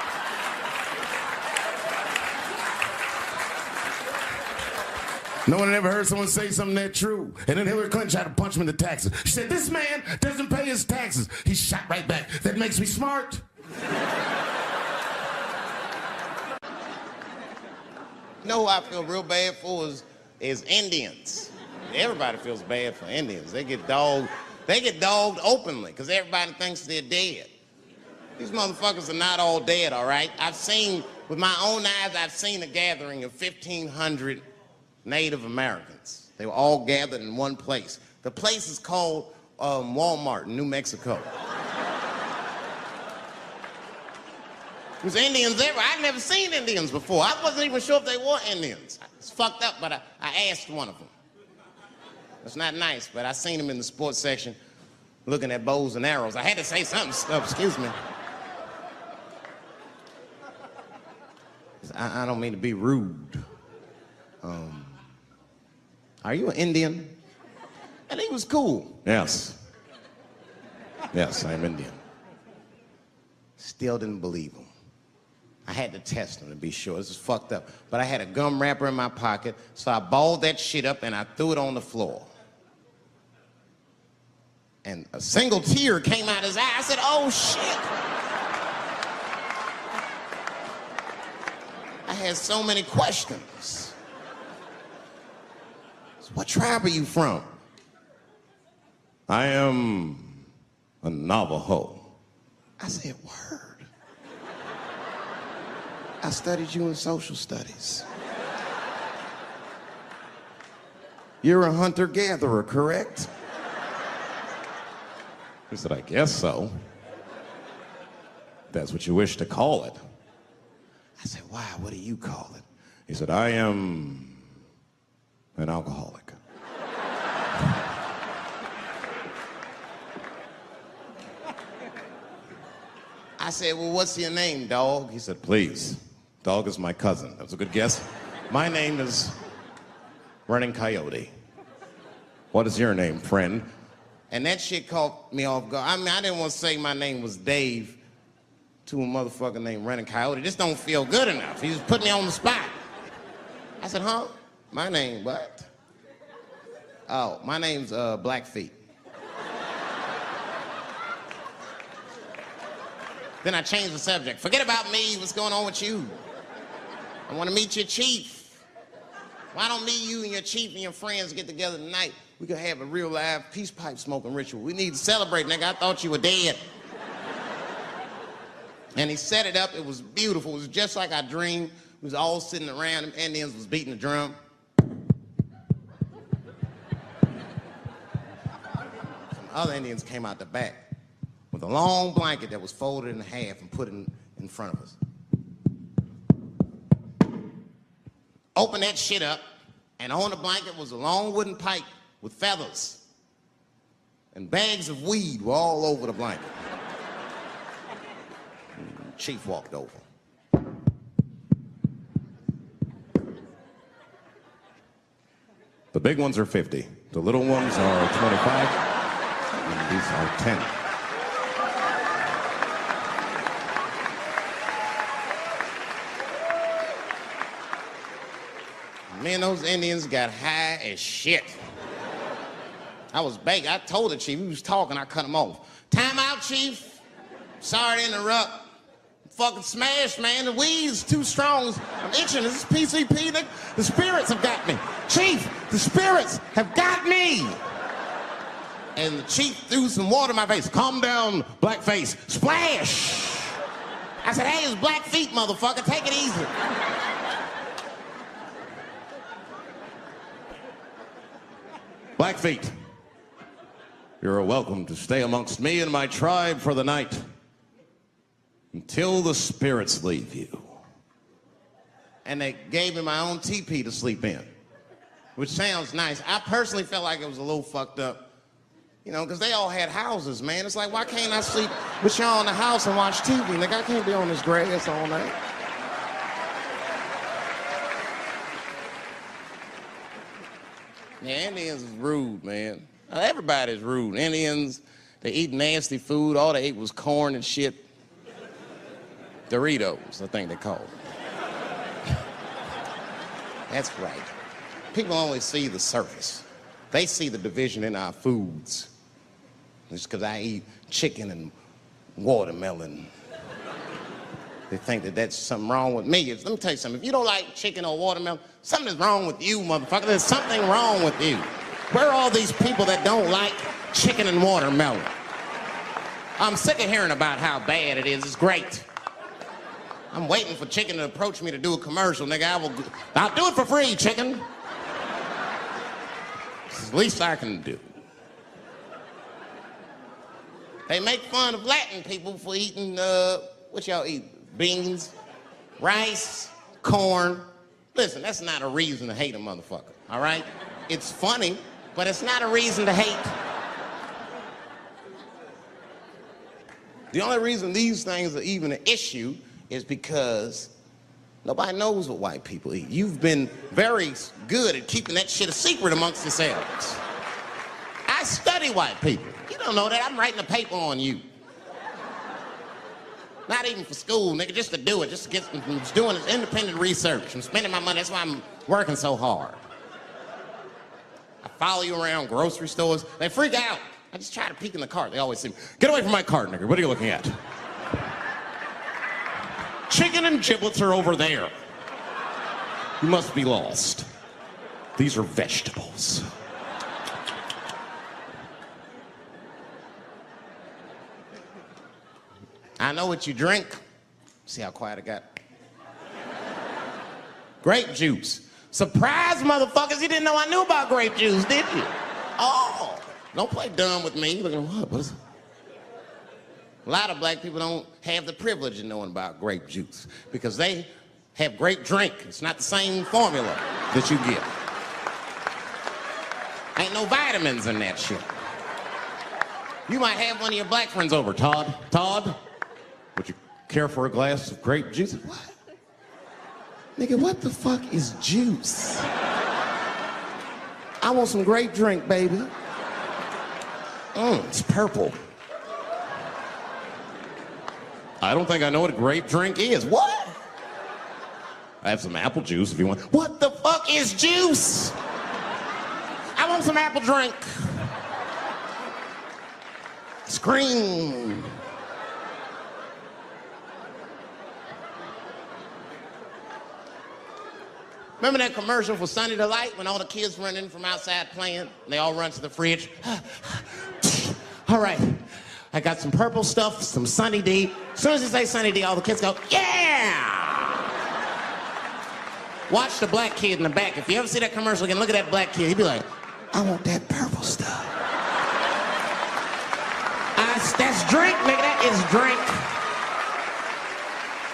No one had ever heard someone say something that true. And then Hillary Clinton tried to punch him in the taxes. She said, this man doesn't pay his taxes. He shot right back. That makes me smart.
You know who I feel real bad for is Indians. Everybody feels bad for Indians. They get dogged openly because everybody thinks they're dead. These motherfuckers are not all dead, all right? With my own eyes, I've seen a gathering of 1,500 Native Americans. They were all gathered in one place. The place is called Walmart in New Mexico. There's Indians everywhere. I'd never seen Indians before. I wasn't even sure if they were Indians. It's fucked up, but I asked one of them. It's not nice, but I seen him in the sports section looking at bows and arrows. I had to say something. Excuse me. I don't mean to be rude. Are you an Indian? And he was cool. Yes. Yes, I'm Indian. Still didn't believe him. I had to test him to be sure. This is fucked up. But I had a gum wrapper in my pocket, so I balled that shit up and I threw it on the floor. And a single tear came out his eye. I said, oh, shit. I had so many questions. So what tribe are you from? I am a Navajo. I said, word. I studied you in social studies. You're a hunter-gatherer, correct? He said, I guess so. That's what you wish to call it. I said, why? What do you call it? He said, I am an alcoholic. I said, well, what's your name, dog? He said, please. Dog is my cousin. That was a good guess. My name is Running Coyote. What is your name, friend? And that shit caught me off guard. I mean, I didn't want to say my name was Dave to a motherfucker named Running Coyote. This don't feel good enough. He just put me on the spot. I said, huh? My name, what? Oh, my name's Blackfeet. Then I changed the subject. Forget about me. What's going on with you? I want to meet your chief. Why don't me, you, and your chief and your friends get together tonight? We could have a real live peace pipe smoking ritual. We need to celebrate, nigga. I thought you were dead. And he set it up. It was beautiful. It was just like I dreamed. We was all sitting around. Them Indians was beating the drum. Some other Indians came out the back with a long blanket that was folded in half and put in front of us. Open that shit up, and on the blanket was a long wooden pipe with feathers. And bags of weed were all over the blanket. Chief walked over. The big ones are 50. The little ones are 25. And these are 10. Me and those Indians got high as shit. I was baked. I told the chief, he was talking, I cut him off. Time out, chief. Sorry to interrupt. Fucking smashed, man. The weed's too strong. I'm itching. This is PCP, nigga. The spirits have got me. Chief, the spirits have got me. And the chief threw some water in my face. Calm down, blackface. Splash! I said, hey, it's Blackfeet, motherfucker. Take it easy. Blackfeet, you're welcome to stay amongst me and my tribe for the night until the spirits leave you. And they gave me my own teepee to sleep in, which sounds nice. I personally felt like it was a little fucked up, you know, because they all had houses, man. It's like, why can't I sleep with y'all in the house and watch TV? Like, I can't be on this grass all night.
Yeah, Indians is rude, man. Everybody's rude. Indians, they eat nasty food. All they ate was corn and shit. Doritos, I think they call it. That's right. People only see the surface. They see the division in our foods. Just because I eat chicken and watermelon, they think that that's something wrong with me. Let me tell you something. If you don't like chicken or watermelon, something is wrong with you, motherfucker. There's something wrong with you. Where are all these people that don't like chicken and watermelon? I'm sick of hearing about how bad it is. It's great. I'm waiting for chicken to approach me to do a commercial, nigga. I'll do it for free, chicken. It's the least I can do. They make fun of Latin people for eating, what y'all eat? Beans, rice, corn. Listen, that's not a reason to hate a motherfucker, all right? It's funny, but it's not a reason to hate. The only reason these things are even an issue is because nobody knows what white people eat. You've been very good at keeping that shit a secret amongst yourselves. I study white people. You don't know that. I'm writing a paper on you. Not even for school, nigga, just to do it, just to get, I'm just doing this independent research. I'm spending my money, that's why I'm working so hard. I follow you around grocery stores. They freak out. I just try to peek in the cart. They always say, get away from my cart, nigga. What are you looking at? Chicken and giblets are over there. You must be lost. These are vegetables. I know what you drink. See how quiet I got? Grape juice. Surprise, motherfuckers, you didn't know I knew about grape juice, did you? Oh, don't play dumb with me. Look at what is it? A lot of black people don't have the privilege of knowing about grape juice because they have grape drink. It's not the same formula that you get. Ain't no vitamins in that shit. You might have one of your black friends over. Todd, would you care for a glass of grape juice? What? Nigga, what the fuck is juice? I want some grape drink, baby. It's purple. I don't think I know what a grape drink is. What? I have some apple juice if you want. What the fuck is juice? I want some apple drink. Scream. Remember that commercial for Sunny Delight when all the kids run in from outside playing and they all run to the fridge? All right, I got some purple stuff, some Sunny D. As soon as you say Sunny D, all the kids go, yeah! Watch the black kid in the back. If you ever see that commercial again, look at that black kid. He'd be like, I want that purple stuff. That's drink, nigga, that is drink.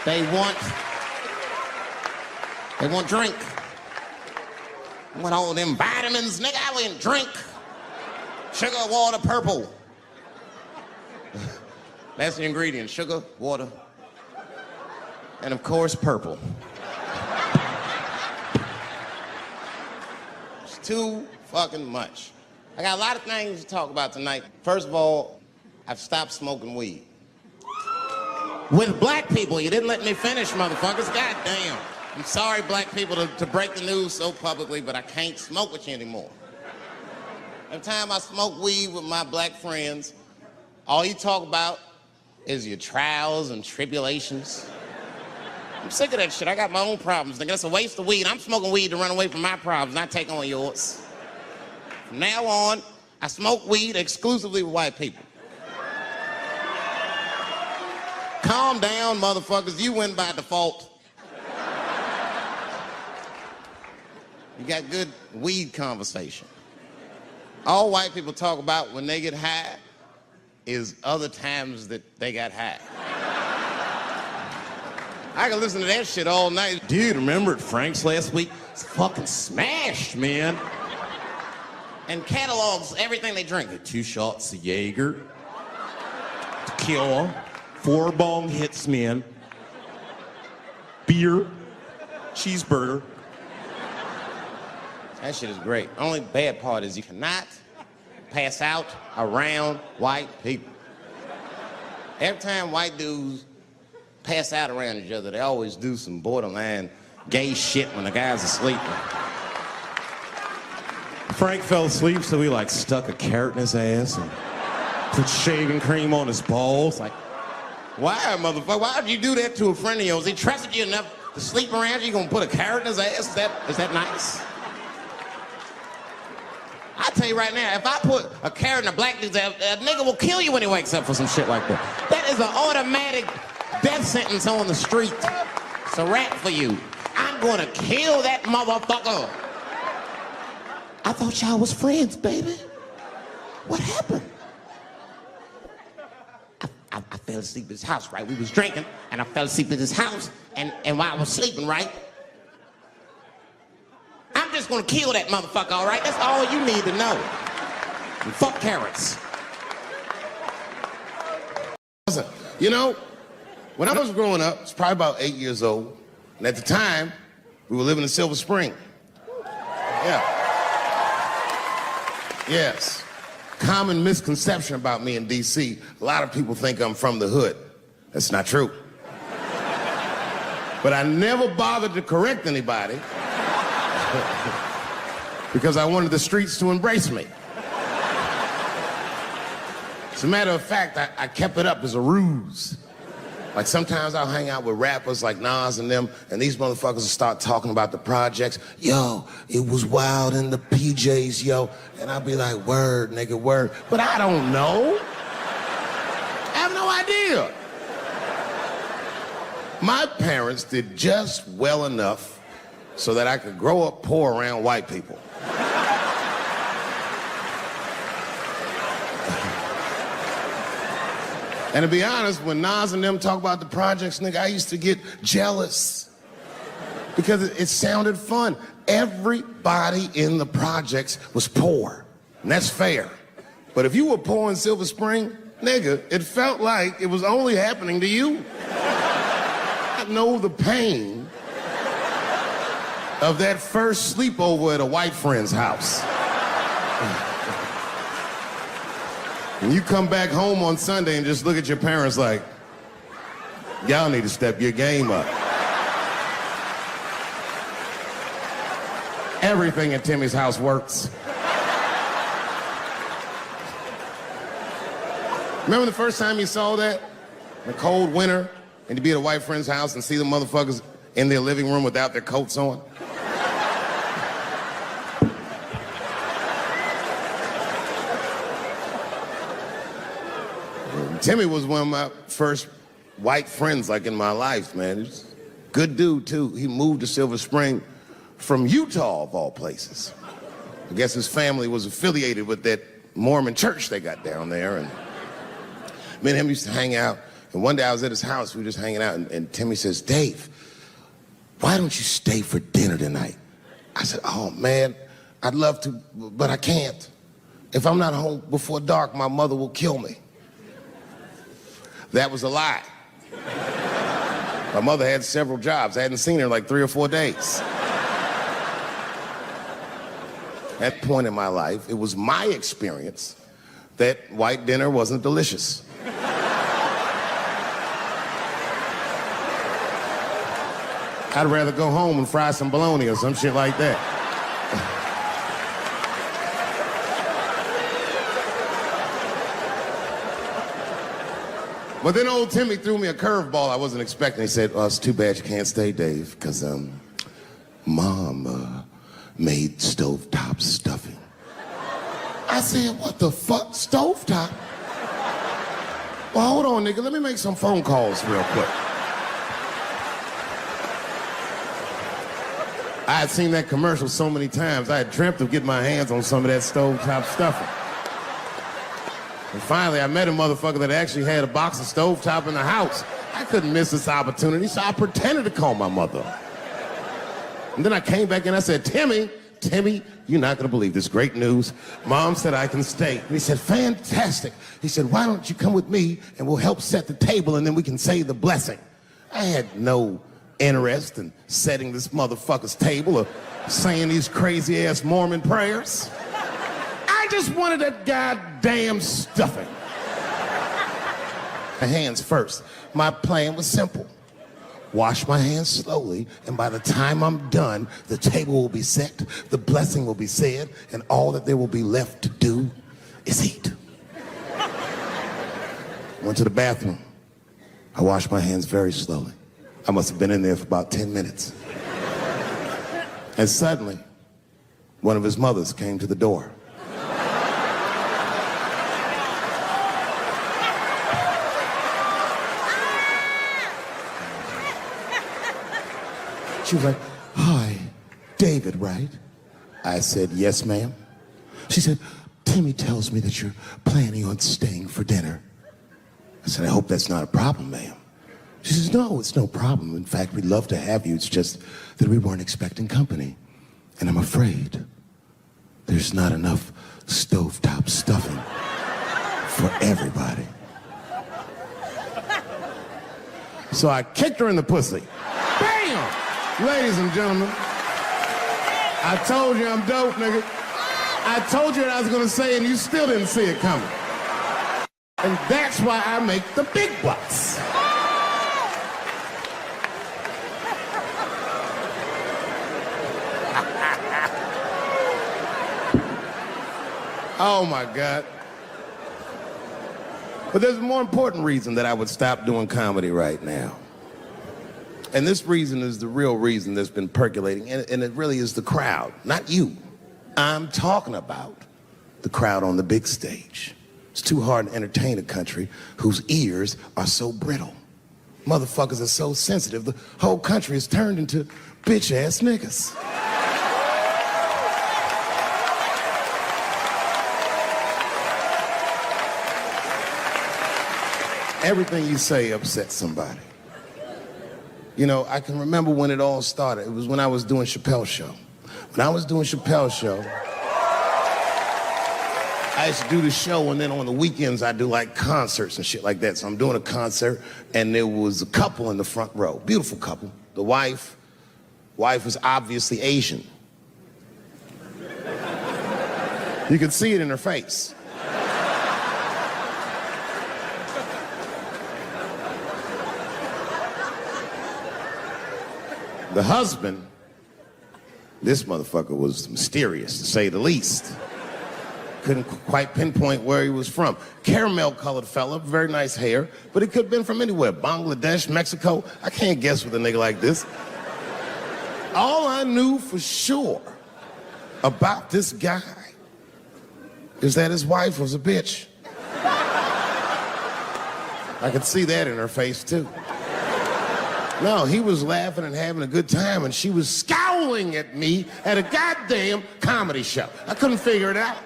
They want drink. I want all them vitamins, nigga, I want drink. Sugar, water, purple. That's the ingredient, sugar, water, and of course, purple. It's too fucking much. I got a lot of things to talk about tonight. First of all, I've stopped smoking weed. With black people, you didn't let me finish, motherfuckers. God damn. I'm sorry, black people, to break the news so publicly, but I can't smoke with you anymore. Every time I smoke weed with my black friends, all you talk about is your trials and tribulations. I'm sick of that shit. I got my own problems. Nigga, that's a waste of weed. I'm smoking weed to run away from my problems, not take on yours. From now on, I smoke weed exclusively with white people. Calm down, motherfuckers. You win by default. You got good weed conversation. All white people talk about when they get high is other times that they got high. I can listen to that shit all night. Dude, remember at Frank's last week? It's fucking smashed, man. And catalogs everything they drink. 2 shots of Jaeger, tequila, 4 bong hits, man, beer, cheeseburger.
That shit is great. Only bad part is you cannot pass out around white people. Every time white dudes pass out around each other, they always do some borderline gay shit when the guy's asleep. Frank fell asleep, so he like stuck a carrot in his ass and put shaving cream on his balls. Like, why, motherfucker? Why would you do that to a friend of yours? He trusted you enough to sleep around you. You gonna put a carrot in his ass? Is that nice? I tell you right now, if I put a carrot in a black dude's ass, a nigga will kill you when he wakes up for some shit like that. That is an automatic death sentence on the street. It's a rap for you. I'm gonna kill that motherfucker. I thought y'all was friends, baby. What happened? I fell asleep at his house, right? We was drinking, and I fell asleep at his house, and while I was sleeping, right? I'm just gonna kill that motherfucker, all right? That's all you need to know. And fuck carrots.
Listen, you know, when I was growing up, I was probably about 8 years old, and at the time, we were living in Silver Spring. Yeah. Yes. Common misconception about me in D.C. A lot of people think I'm from the hood. That's not true. But I never bothered to correct anybody because I wanted the streets to embrace me. As a matter of fact, I kept it up as a ruse. Like sometimes I'll hang out with rappers like Nas and them, and these motherfuckers will start talking about the projects. Yo, it was wild in the PJs, yo. And I'll be like, word, nigga, word. But I don't know. I have no idea. My parents did just well enough so that I could grow up poor around white people. And to be honest, when Nas and them talk about the projects, nigga, I used to get jealous because it sounded fun. Everybody in the projects was poor, and that's fair. But if you were poor in Silver Spring, nigga, it felt like it was only happening to you. I know the pain of that first sleepover at a white friend's house. And you come back home on Sunday and just look at your parents like, y'all need to step your game up. Everything at Timmy's house works. Remember the first time you saw that? In the cold winter, and to be at a white friend's house and see the motherfuckers in their living room without their coats on? Timmy was one of my first white friends, like, in my life, man. He was a good dude, too. He moved to Silver Spring from Utah, of all places. I guess his family was affiliated with that Mormon church they got down there. And me and him used to hang out. And one day I was at his house, we were just hanging out, and Timmy says, Dave, why don't you stay for dinner tonight? I said, oh, man, I'd love to, but I can't. If I'm not home before dark, my mother will kill me. That was a lie. My mother had several jobs. I hadn't seen her in like 3 or 4 days. At that point in my life, it was my experience that white dinner wasn't delicious. I'd rather go home and fry some bologna or some shit like that. But then old Timmy threw me a curveball I wasn't expecting. He said, oh, it's too bad you can't stay, Dave, because Mom made stovetop stuffing. I said, what the fuck, stovetop? Well, hold on, nigga, let me make some phone calls real quick. I had seen that commercial so many times, I had dreamt of getting my hands on some of that stovetop stuffing. And finally, I met a motherfucker that actually had a box of stovetop in the house. I couldn't miss this opportunity, so I pretended to call my mother. And then I came back and I said, Timmy, you're not gonna believe this great news. Mom said I can stay. And he said, fantastic. He said, why don't you come with me and we'll help set the table and then we can say the blessing. I had no interest in setting this motherfucker's table or saying these crazy-ass Mormon prayers. I just wanted that goddamn stuffing. My hands first. My plan was simple. Wash my hands slowly, and by the time I'm done, the table will be set, the blessing will be said, and all that there will be left to do is eat. Went to the bathroom. I washed my hands very slowly. I must have been in there for about 10 minutes. And suddenly, one of his mothers came to the door. She was like, "Hi, David, right?" I said, "Yes, ma'am." She said, "Timmy tells me that you're planning on staying for dinner." I said, "I hope that's not a problem, ma'am." She says, "No, it's no problem. In fact, we'd love to have you. It's just that we weren't expecting company. And I'm afraid there's not enough stovetop stuffing for everybody." So I kicked her in the pussy. Bam! Ladies and gentlemen, I told you I'm dope, nigga. I told you what I was gonna say and you still didn't see it coming. And that's why I make the big bucks. Oh my God. But there's a more important reason that I would stop doing comedy right now. And this reason is the real reason that's been percolating, and it really is the crowd, not you. I'm talking about the crowd on the big stage. It's too hard to entertain a country whose ears are so brittle. Motherfuckers are so sensitive, the whole country is turned into bitch-ass niggas. Everything you say upsets somebody. You know, I can remember when it all started. It was when I was doing Chappelle's show. When I was doing Chappelle's show, I used to do the show, and then on the weekends I do like concerts and shit like that. So I'm doing a concert, and there was a couple in the front row, beautiful couple. The wife was obviously Asian. You could see it in her face. The husband, this motherfucker was mysterious, to say the least. Couldn't quite pinpoint where he was from. Caramel-colored fella, very nice hair, but it could have been from anywhere. Bangladesh, Mexico. I can't guess with a nigga like this. All I knew for sure about this guy is that his wife was a bitch. I could see that in her face, too. No, he was laughing and having a good time, and she was scowling at me at a goddamn comedy show. I couldn't figure it out.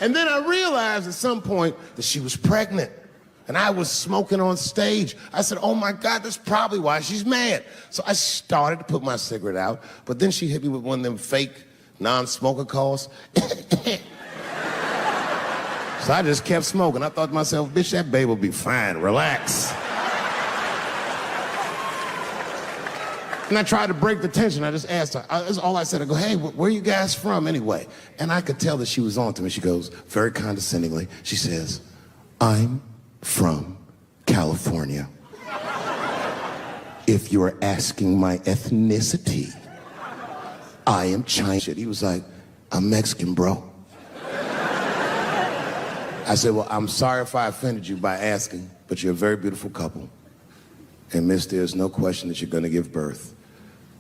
And then I realized at some point that she was pregnant, and I was smoking on stage. I said, "Oh my God, that's probably why she's mad." So I started to put my cigarette out, but then she hit me with one of them fake non-smoker calls. So I just kept smoking. I thought to myself, bitch, that baby will be fine, relax. And I tried to break the tension. I just asked her. That's all I said. I go, "Hey, where are you guys from anyway?" And I could tell that she was on to me. She goes, very condescendingly, she says, "I'm from California. If you're asking my ethnicity, I am Chinese." He was like, "I'm Mexican, bro." I said, "Well, I'm sorry if I offended you by asking, but you're a very beautiful couple. And miss, there's no question that you're going to give birth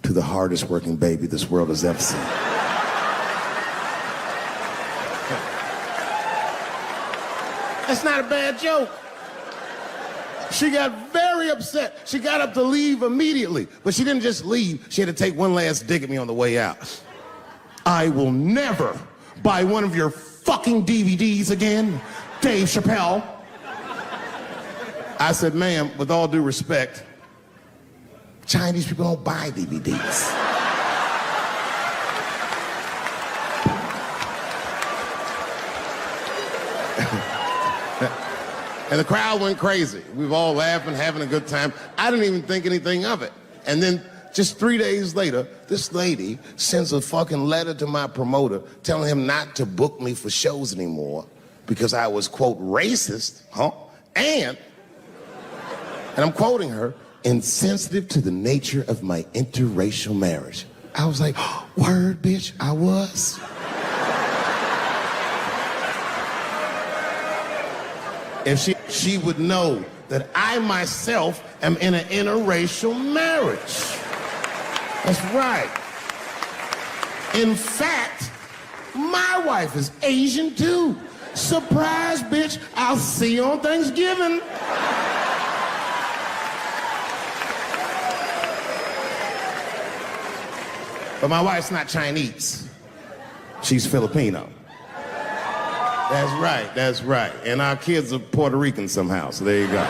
to the hardest working baby this world has ever seen." That's not a bad joke. She got very upset. She got up to leave immediately, but she didn't just leave. She had to take one last dig at me on the way out. "I will never buy one of your fucking DVDs again, Dave Chappelle." I said, "Ma'am, with all due respect, Chinese people don't buy DVDs." And the crowd went crazy. We were all laughing, having a good time. I didn't even think anything of it. And then just 3 days later, this lady sends a fucking letter to my promoter telling him not to book me for shows anymore because I was, quote, racist, and I'm quoting her, insensitive to the nature of my interracial marriage. I was like, word, bitch, I was. If she would know that I myself am in an interracial marriage. That's right. In fact, my wife is Asian too. Surprise, bitch, I'll see you on Thanksgiving. But my wife's not Chinese. She's Filipino. That's right. And our kids are Puerto Rican somehow, so there you go.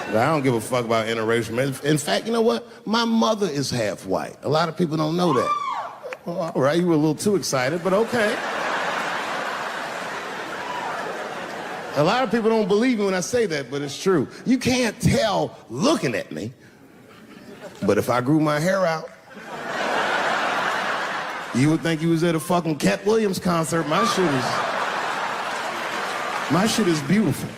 But I don't give a fuck about interracial marriage. In fact, you know what? My mother is half white. A lot of people don't know that. Well, all right, you were a little too excited, but okay. A lot of people don't believe me when I say that, but it's true. You can't tell looking at me, but if I grew my hair out, you would think you was at a fucking Cat Williams concert. My shit is beautiful.